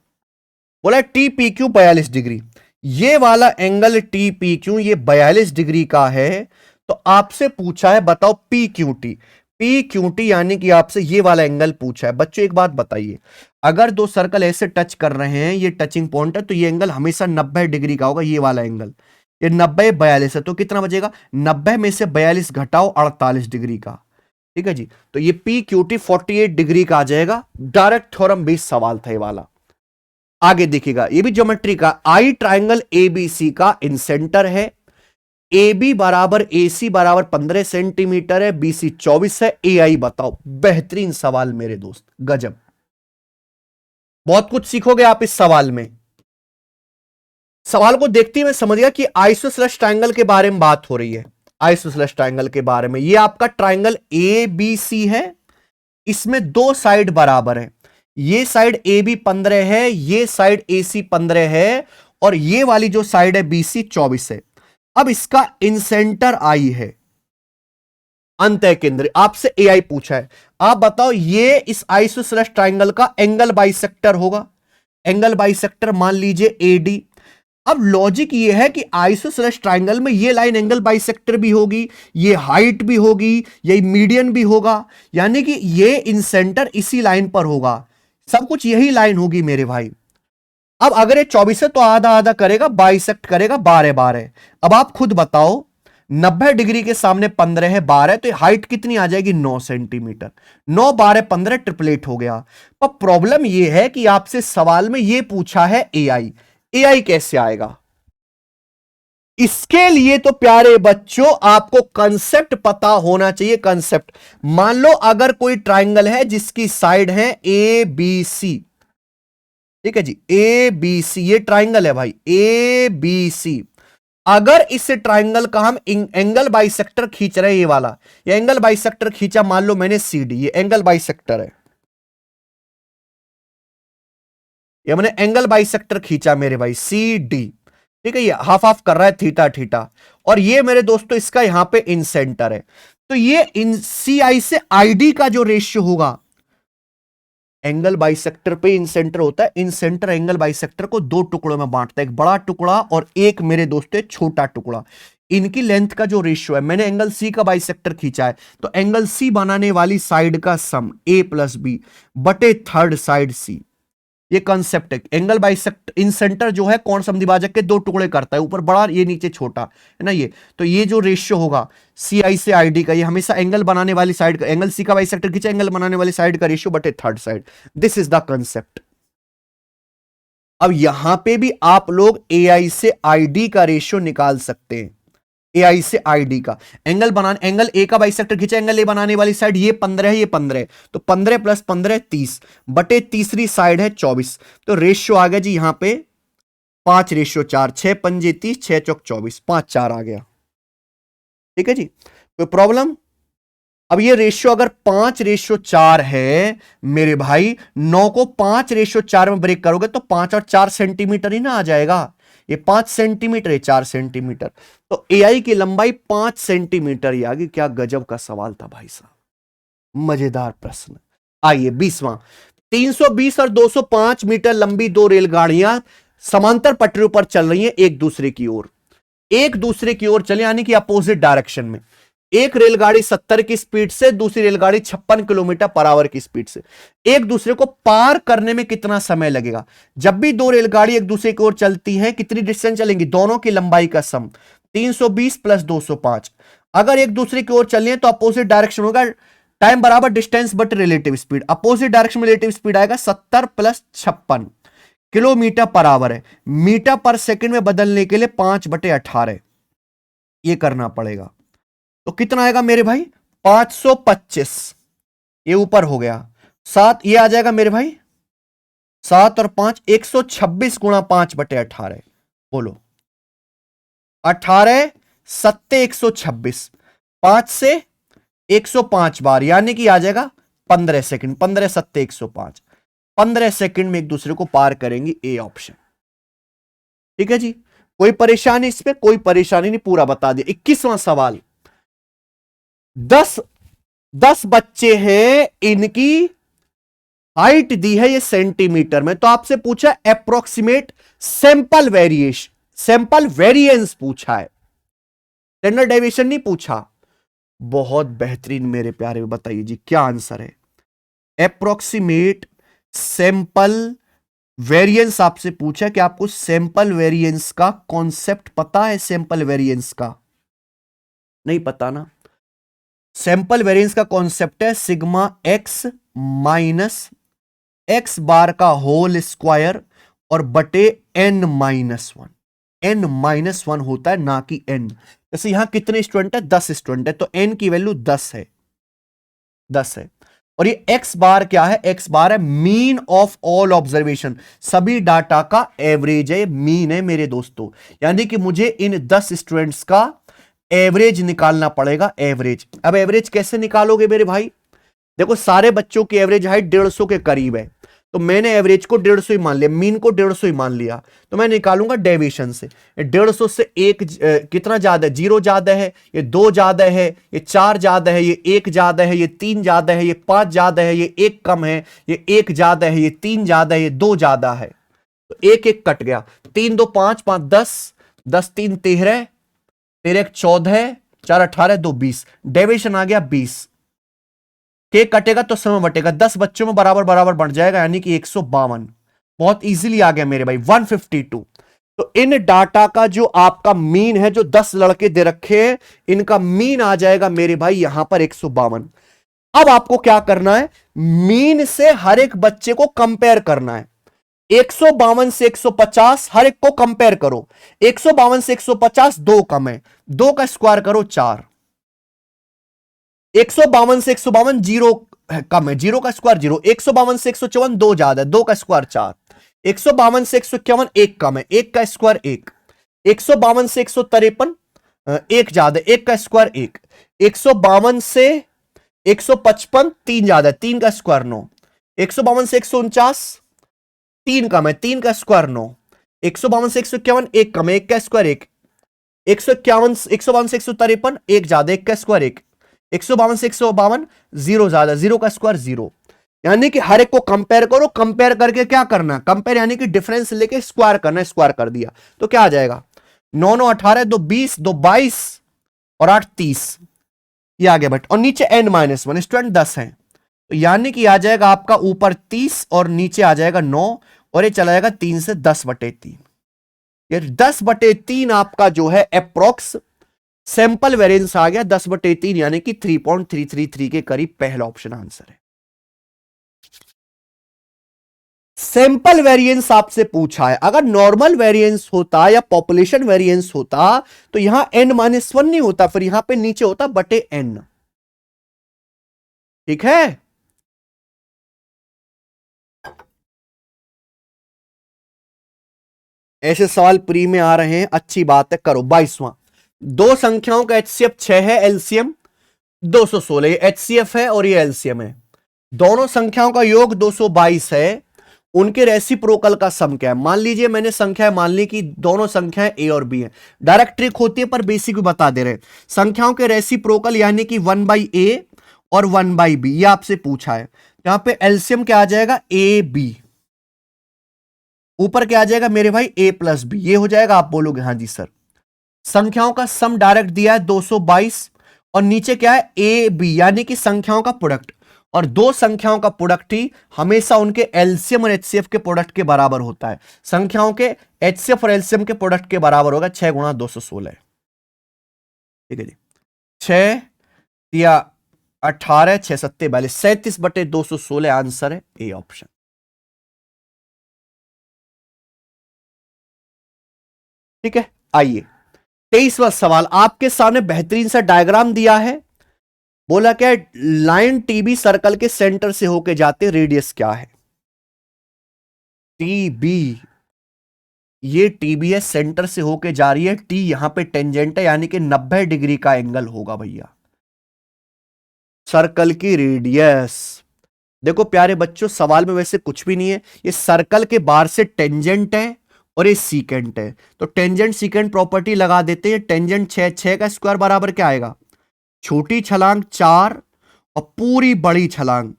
बोला टी पी क्यू 42 डिग्री। ये वाला एंगल टी पी क्यू ये 42 डिग्री का है। तो आपसे पूछा है बताओ P Q T. P Q T यानी कि आपसे ये वाला एंगल पूछा है। बच्चों एक बात बताइए, अगर दो सर्कल ऐसे टच कर रहे हैं, ये टचिंग पॉइंट है, तो ये एंगल हमेशा 90 डिग्री का होगा। ये वाला एंगल, ये 90 42 है, तो कितना बचेगा? 90 में से 42 घटाओ 48 डिग्री का। ठीक है जी, तो ये पी क्यू टी 48 डिग्री का आ जाएगा। डायरेक्ट थ्योरम बेस्ड सवाल था ये वाला। आगे देखिएगा, ये भी ज्योमेट्री का। आई ट्राइंगल एबीसी का इन सेंटर है। ए बी बराबर ए सी बराबर 15 सेंटीमीटर है, बी सी 24 है, ए आई बताओ। बेहतरीन सवाल मेरे दोस्त, गजब। बहुत कुछ सीखोगे आप इस सवाल में। सवाल को देखते ही मैं समझ गया कि आइसोसेलेस ट्राइंगल के बारे में बात हो रही है। आइसोसेलेस ट्राइंगल के बारे में, ये आपका ट्राइंगल ए बी सी है, इसमें दो साइड बराबर है। ये साइड ए बी 15 है, ये साइड ए सी 15 है, और ये वाली जो साइड है बी सी 24 है। अब इसका इंसेंटर आई है, अंतः केंद्र। आपसे ए आई पूछा है, आप बताओ ये इस आइसोसेलेस ट्राइंगल का एंगल बाइसेक्टर होगा। एंगल बाइसेक्टर मान लीजिए ए डी। अब लॉजिक ये है कि आइसोसेलेस ट्राइंगल में ये लाइन एंगल बाइसेक्टर भी होगी, ये हाइट भी होगी, ये मीडियन भी होगा, यानी कि ये इंसेंटर इसी लाइन पर होगा। सब कुछ यही लाइन होगी मेरे भाई। अब अगर ये 24 है तो आधा आधा करेगा, बाइसेक्ट करेगा 12 12। अब आप खुद बताओ, 90 डिग्री के सामने 15 है, 12, तो हाइट कितनी आ जाएगी? 9 सेंटीमीटर। 9 12 15 ट्रिपलेट हो गया। पर प्रॉब्लम यह है कि आपसे सवाल में यह पूछा है एआई। एआई कैसे आएगा? इसके लिए तो प्यारे बच्चों आपको कंसेप्ट पता होना चाहिए। कंसेप्ट, मान लो अगर कोई ट्राइंगल है जिसकी साइड है ए बी सी, ठीक है जी, ए बी सी, ये ट्राइंगल है भाई, ए बी सी। अगर इस ट्राइंगल का हम एंगल बाइसेक्टर खींच रहे हैं, ये वाला, ये एंगल बाइसेक्टर खींचा, मान लो मैंने सी डी, ये एंगल बाइसेक्टर है, ये मैंने एंगल बाइसेक्टर खींचा मेरे भाई, सी डी। ठीक है, ये हाफ हाफ कर रहा है, थीटा थीटा, और ये मेरे दोस्तों इसका यहां पे इन सेंटर है। तो ये इन सी आई से आई डी का जो रेशियो होगा, एंगल बाइसेक्टर पे इन सेंटर होता है, इन सेंटर एंगल बाइसेक्टर को दो टुकड़ों में बांटता है, एक बड़ा टुकड़ा और एक मेरे दोस्तों एक छोटा टुकड़ा। इनकी लेंथ का जो रेशियो है, मैंने एंगल सी का बाइसेक्टर खींचा है, तो एंगल सी बनाने वाली साइड का सम ए प्लस बी बटे थर्ड साइड सी। ये कंसेप्ट है, एंगल बाइसेक्ट इन सेंटर जो है कौन समद्विभाजक के दो टुकड़े करता है, ऊपर बड़ा ये नीचे छोटा है ना, ये तो ये जो रेशियो होगा सी आई से आई डी का, ये हमेशा एंगल बनाने वाली साइड का, एंगल सी का बाइसेक्टर खींचा, एंगल बनाने वाली साइड का रेशियो बटे third side. This is the concept. अब यहां पे भी आप लोग ए आई से आई डी का रेशियो निकाल सकते हैं, ए आई से आई डी का। एंगल ए का बाइसेक्टर खींचा, एंगल ए बनाने वाली साइड ये 15 है, ये 15 है, तो 15 प्लस 15 30 बटे तीसरी साइड है 24। तो रेशियो आ गया जी यहां पे 5:4, 6 पंजे 30, 6 चौक 24, 5:4 आ गया। ठीक है जी, कोई प्रॉब्लम? अब ये रेशियो अगर 5:4 है मेरे भाई, 9 को 5:4 में ब्रेक करोगे तो 5 और 4 सेंटीमीटर ही ना आ जाएगा। ये 5 सेंटीमीटर है, 4 सेंटीमीटर, तो एआई की लंबाई 5 सेंटीमीटर ही आ गई। क्या गजब का सवाल था भाई साहब, मजेदार प्रश्न। आइए 20वां, 320 और 205 मीटर लंबी दो रेलगाड़ियां समांतर पटरियों पर चल रही हैं, एक दूसरे की ओर, एक दूसरे की ओर चले, यानी कि अपोजिट डायरेक्शन में। एक रेलगाड़ी 70 की स्पीड से, दूसरी रेलगाड़ी 56 किलोमीटर पर आवर की स्पीड से। एक दूसरे को पार करने में कितना समय लगेगा? जब भी दो रेलगाड़ी एक दूसरे की ओर चलती हैं, कितनी डिस्टेंस चलेंगी? दोनों की लंबाई का सम 320 प्लस 205। अगर एक दूसरे की ओर चल रही है तो अपोजिट डायरेक्शन होगा, टाइम बराबर distance but relative speed. Opposite direction में रिलेटिव स्पीड आएगा 70 प्लस 56 किलोमीटर पर आवर है। मीटर पर सेकंड में बदलने के लिए 5/18 ये करना पड़ेगा। तो कितना आएगा मेरे भाई? 525। ये ऊपर हो गया 7, ये आ जाएगा मेरे भाई 7 और 5 126 गुणा 5/18। बोलो 18 7 126, 5 से 105 बार, यानी कि आ जाएगा 15 सेकंड। 15 7 105, 15 सेकंड में एक दूसरे को पार करेंगी, ए ऑप्शन। ठीक है जी, कोई परेशानी इसमें? कोई परेशानी नहीं, पूरा बता दिया। 21वां सवाल, 10 बच्चे हैं, इनकी हाइट दी है ये सेंटीमीटर में, तो आपसे पूछा approximate sample variation, sample variance पूछा है, स्टैंडर्ड डेविएशन नहीं पूछा। बहुत बेहतरीन मेरे प्यारे, बताइए जी क्या आंसर है? अप्रोक्सीमेट सैंपल वेरिएंस आपसे पूछा कि आपको सैंपल वेरिएंस का कॉन्सेप्ट पता है? सैंपल वेरिएंस का नहीं पता ना? सैंपल वेरिएंस का कॉन्सेप्ट है सिग्मा एक्स माइनस एक्स बार का होल स्क्वायर और बटे n-1। n-1 होता है, ना कि n। जैसे यहां कितने स्टूडेंट है? 10 स्टूडेंट है, तो n की वैल्यू 10 है, 10 है। और ये x बार क्या है? x बार है मीन ऑफ ऑल ऑब्जर्वेशन, सभी डाटा का एवरेज है, मीन है मेरे दोस्तों। यानी कि मुझे इन 10 स्टूडेंट्स का एवरेज निकालना पड़ेगा, एवरेज। अब एवरेज कैसे निकालोगे मेरे भाई? देखो सारे बच्चों की एवरेज हाइट 150 के करीब है, तो मैंने एवरेज को 150 ही मान लिया, मीन को 150 ही मान लिया, तो मैं निकालूंगा डेविएशन से। 150 से एक कितना ज्यादा है? 0 ज्यादा है, ये 2 ज्यादा है, ये 4 ज्यादा है, ये 1 ज्यादा है, ये 3 ज्यादा है, ये 5 ज्यादा है, ये 1 कम है, ये 1 ज्यादा है, ये 3 ज्यादा है, ये 2 ज्यादा है, तो 1 1 कट गया। 3 2 5 5 10, 10 3 13, 13 1 14, 4 18, 2 20, डेविएशन आ गया 20। के कटेगा तो समय बटेगा, 10 बच्चों में बराबर बराबर बढ़ जाएगा, यानी कि 152। बहुत इजीली आ गया मेरे भाई 152। तो इन डाटा का जो आपका मीन है, जो 10 लड़के दे रखे हैं, इनका मीन आ जाएगा मेरे भाई यहां पर 152। अब आपको क्या करना है? मीन से हर एक बच्चे को कंपेयर करना है। 152 से 150 हर एक को कंपेयर करो। 152 से 150 2 कम है, 2 का स्क्वायर करो 4। 152 से 152 जीरो कम है, 0 का स्क्वायर 0। 152 से 154 2 ज्यादा है, 2 का स्क्वायर 4। 152 से 151 एक कम है, एक का स्क्वायर एक। 152 से 153 एक ज्यादा, एक का स्क्वायर एक। 152 से 155 तीन ज्यादा है, तीन का स्क्वायर 9। 152 से 149 तीन कम है, तीन का स्क्वायर 9। 152 से 151 एक कम है, एक का स्क्वायर एक। 151 152 से 153 एक ज्यादा, एक का स्क्वायर एक। 152 से 152 जीरो ज्यादा, जीरो का स्क्वायर जीरो। यानी कि हर एक को कंपेयर करो, कंपेयर करके क्या करना, कंपेयर यानी कि डिफरेंस लेके स्क्वायर करना, स्क्वायर कर दिया तो क्या आ जाएगा, 9 9 18, 2 20, 2 22 और 8 30। ये आ गया बट, और नीचे n-1 स्टूडेंट 10 है, तो यानी कि आ जाएगा आपका ऊपर 30 और नीचे आ जाएगा 9, और ये चला जाएगा 3 से 10/3। ये 10/3 आपका जो है अप्रोक्स सैंपल वेरिएंस आ गया 10/3, यानी कि 3.333 के करीब पहला ऑप्शन आंसर है। सैंपल वेरिएंस आपसे पूछा है, अगर नॉर्मल वेरिएंस होता या पॉपुलेशन वेरिएंस होता तो यहां n-1 नहीं होता, फिर यहां पे नीचे होता बटे n। ठीक है, ऐसे सवाल प्री में आ रहे हैं, अच्छी बात है, करो। 22वां, दो संख्याओं का एचसीएफ 6 है, एलसीएम 216, ये एचसीएफ है और ये एलसीएम है। दोनों संख्याओं का योग 222 है, उनके रेसिप्रोकल का सम क्या है। मान लीजिए मैंने संख्या मान ली कि दोनों संख्याएं ए और बी है, डायरेक्ट ट्रिक होती है पर बेसिक भी बता दे रहे। संख्याओं के रेसिप्रोकल यानी कि 1/a और 1/b, ये आपसे पूछा है। यहां पे एलसीएम क्या आ जाएगा, ए बी, ऊपर क्या आ जाएगा मेरे भाई, a प्लस बी, ये हो जाएगा। आप बोलोगे हाँ जी सर। संख्याओं का सम डायरेक्ट दिया है 222, और नीचे क्या है, ए बी, यानी कि संख्याओं का प्रोडक्ट, और दो संख्याओं का प्रोडक्ट ही हमेशा उनके एलसीएम और एचसीएफ के प्रोडक्ट के बराबर होता है। संख्याओं के एचसीएफ और एलसीएम के प्रोडक्ट के बराबर होगा 6 गुणा 216। ठीक है जी, 6 या 18, 6 7 42, 37/216 आंसर है ए ऑप्शन। ठीक है, आइए 23वां सवाल आपके सामने बेहतरीन सा डायग्राम दिया है। बोला क्या, लाइन टीबी सर्कल के सेंटर से होके जाते, रेडियस क्या है, टीबी, ये टीबी है, सेंटर से होके जा रही है, टी यहां पे टेंजेंट है, यानी कि 90 डिग्री का एंगल होगा भैया। सर्कल की रेडियस, देखो प्यारे बच्चों सवाल में वैसे कुछ भी नहीं है, ये सर्कल के बाहर से टेंजेंट है और ये सीकेंट है, तो टेंजेंट सीकेंट प्रॉपर्टी लगा देते हैं। टेंजेंट 6 का स्क्वायर बराबर क्या आएगा, छोटी छलांग 4 और पूरी बड़ी छलांग,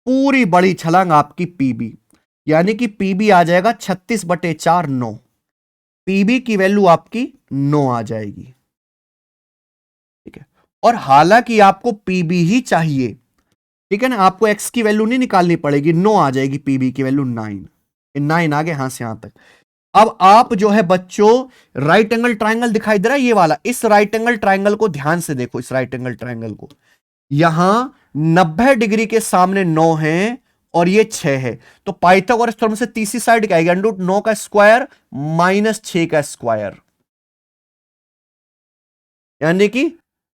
पूरी बड़ी छलांग आपकी पीबी, यानी कि पीबी आ जाएगा 36/4 9। पीबी की वैल्यू आपकी 9 आ जाएगी। ठीक है, और हालांकि आपको पीबी ही चाहिए, ठीक है ना, आपको एक्स की वैल्यू नहीं निकालनी पड़ेगी, 9 आ जाएगी, पीबी की वैल्यू 9 आ गए यहां से यहां तक। अब आप जो है बच्चों, राइट एंगल ट्राइंगल दिखाई दे रहा है ये वाला, इस राइट एंगल ट्राइंगल को ध्यान से देखो, इस राइट एंगल ट्राइंगल को, यहां 90 डिग्री के सामने 9 है और ये 6 है, तो पाइथागोरस थ्योरम से तीसरी साइड क्या आएगी, √9 का स्क्वायर माइनस 6 का स्क्वायर, यानी कि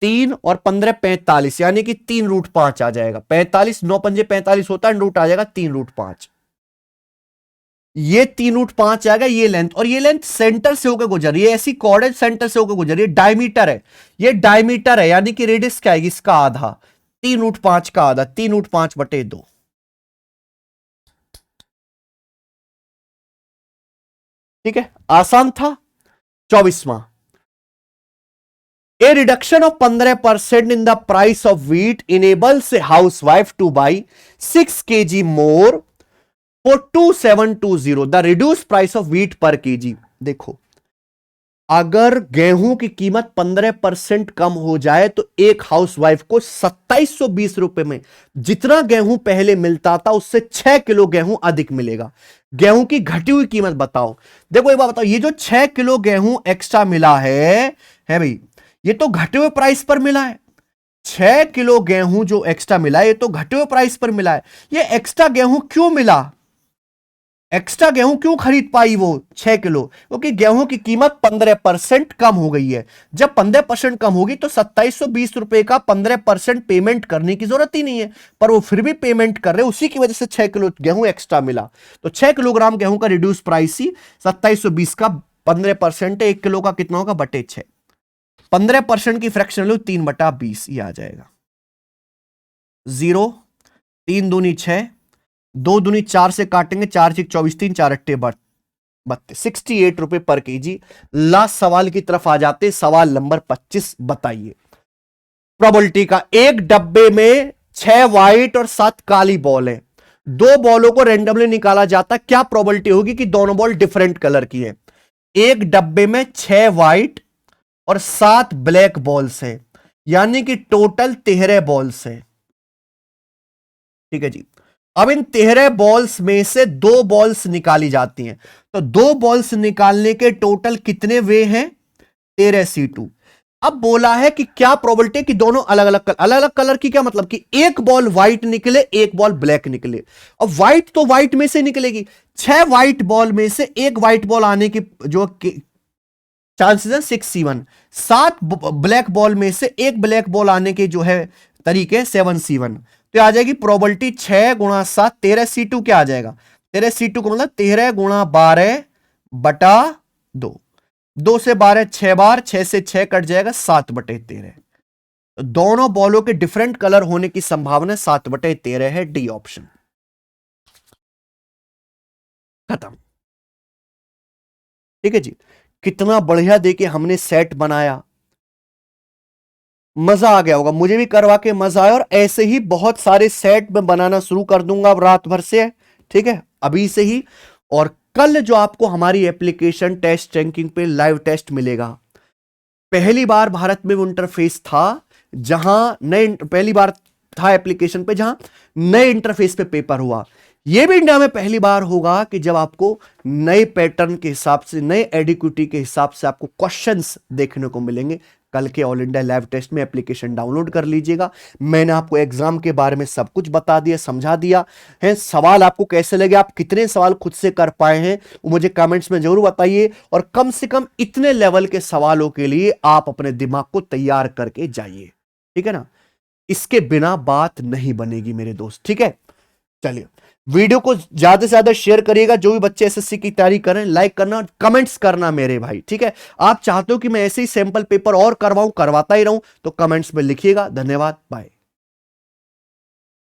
3 और 15 45, यानी कि 3√5 आ जाएगा। 45 9 पंजे 45 होता है, रूट आ जाएगा 3√5। ये 3√5 आएगा, ये लेंथ, और ये लेंथ सेंटर से होकर गुजर रही है, ऐसी कॉर्डिनेट सेंटर से होकर गुजर रही है, डायमीटर है, ये डायमीटर है, यानी कि रेडियस क्या आएगी, इसका आधा, 3√5 का आधा, 3√5/2। ठीक है, आसान था। 24वां, A reduction of 15% in the price of wheat enables a housewife to buy 6 kg more for 2720. The reduced price of wheat per kg. देखो, अगर गेहूं की कीमत 15% कम हो जाए तो एक हाउसवाइफ को 2720 रुपए में जितना गेहूं पहले मिलता था उससे 6 किलो गेहूं अधिक मिलेगा। गेहूं की घटी हुई कीमत बताओ। देखो एक बात बताओ, ये जो 6 किलो गेहूं एक्स्ट्रा मिला है भाई, ये तो घटे हुए प्राइस पर मिला है। 6 किलो गेहूं जो एक्स्ट्रा मिला है, ये तो घटे हुए प्राइस पर मिला है। ये एक्स्ट्रा गेहूं क्यों मिला, एक्स्ट्रा गेहूं क्यों खरीद पाई वो 6 किलो? क्योंकि गेहूं की कीमत 15% कम हो गई है। जब 15% कम होगी तो 2720 रुपए का 15% पेमेंट करने की जरूरत ही नहीं है, पर वो फिर भी पेमेंट कर रहे, उसी की वजह से 6 किलो गेहूं एक्स्ट्रा मिला। तो 6 किलोग्राम गेहूं का रिड्यूस प्राइस ही 2720 का 15% है। 1 किलो का कितना होगा? बटे 6। 15% की फ्रैक्शन वैल्यू 3/20 ये आ जाएगा। 0, 3 दूनी 6, 2 दूनी 4 से काटेंगे, 4 6 24, 3 4 8 32, 68 रुपए पर केजी। लास्ट सवाल की तरफ आ जाते, सवाल नंबर 25 बताइए। प्रोबेबिलिटी का, एक डब्बे में 6 व्हाइट और 7 काली बॉल है, 2 बॉलों को रेंडमली निकाला जाता, क्या प्रोबेबिलिटी होगी कि दोनों बॉल डिफरेंट कलर की है? एक डब्बे में 6 व्हाइट और 7 ब्लैक बॉल्स है, यानी कि टोटल 13 बॉल्स है। ठीक है जी। अब इन 13 बॉल्स में से 2 बॉल्स निकाली जाती हैं, तो 2 बॉल्स निकालने के टोटल कितने वे हैं? 13 C2। अब बोला है कि क्या प्रोबेबिलिटी कि दोनों अलग अलग कलर की, क्या मतलब कि एक बॉल व्हाइट निकले, एक बॉल ब्लैक निकले। अब व्हाइट तो व्हाइट में से निकलेगी, 6 व्हाइट बॉल में से एक व्हाइट बॉल आने की जो चांसेस है 6C1, 7 ब्लैक बॉल में से एक ब्लैक बॉल आने के जो है तरीके 7C1। तो आ जाएगी प्रोबेबिलिटी 6 गुणा 7, 13 C2 क्या आ जाएगा? 13 C2 को मतलब 13 गुणा 12 बटा 2, 2 से 12 6 बार, 6 से 6 कट जाएगा, 7/13। तो दोनों बॉलों के डिफरेंट कलर होने की संभावना 7/13 है, डी ऑप्शन। खत्म। ठीक है जी। कितना बढ़िया देखिए हमने सेट बनाया, मजा आ गया होगा, मुझे भी करवा के मजा आया। और ऐसे ही बहुत सारे सेट में बनाना शुरू कर दूंगा अब रात भर से, ठीक है, अभी से ही। और कल जो आपको हमारी एप्लीकेशन टेस्ट रैंकिंग पे लाइव टेस्ट मिलेगा, पहली बार भारत में वो इंटरफेस था जहां पहली बार था एप्लीकेशन पे जहां नए इंटरफेस पे पेपर हुआ। यह भी इंडिया में पहली बार होगा कि जब आपको नए पैटर्न के हिसाब से, नए एडिक्विटी के हिसाब से आपको क्वेश्चंस देखने को मिलेंगे। कल के ऑल इंडिया लाइव टेस्ट में एप्लीकेशन डाउनलोड कर लीजिएगा। मैंने आपको एग्जाम के बारे में सब कुछ बता दिया, समझा दिया है। सवाल आपको कैसे लगे, आप कितने सवाल खुद से कर पाए हैं, वो मुझे कमेंट्स में जरूर बताइए। और कम से कम इतने लेवल के सवालों के लिए आप अपने दिमाग को तैयार करके जाइए, ठीक है ना। इसके बिना बात नहीं बनेगी मेरे दोस्त, ठीक है। चलिए, वीडियो को ज्यादा से ज्यादा शेयर करिएगा। जो भी बच्चे एसएससी की तैयारी करें, लाइक करना, कमेंट्स करना मेरे भाई, ठीक है। आप चाहते हो कि मैं ऐसे ही सैंपल पेपर और करवाऊं, करवाता ही रहूं, तो कमेंट्स में लिखिएगा। धन्यवाद, बाय।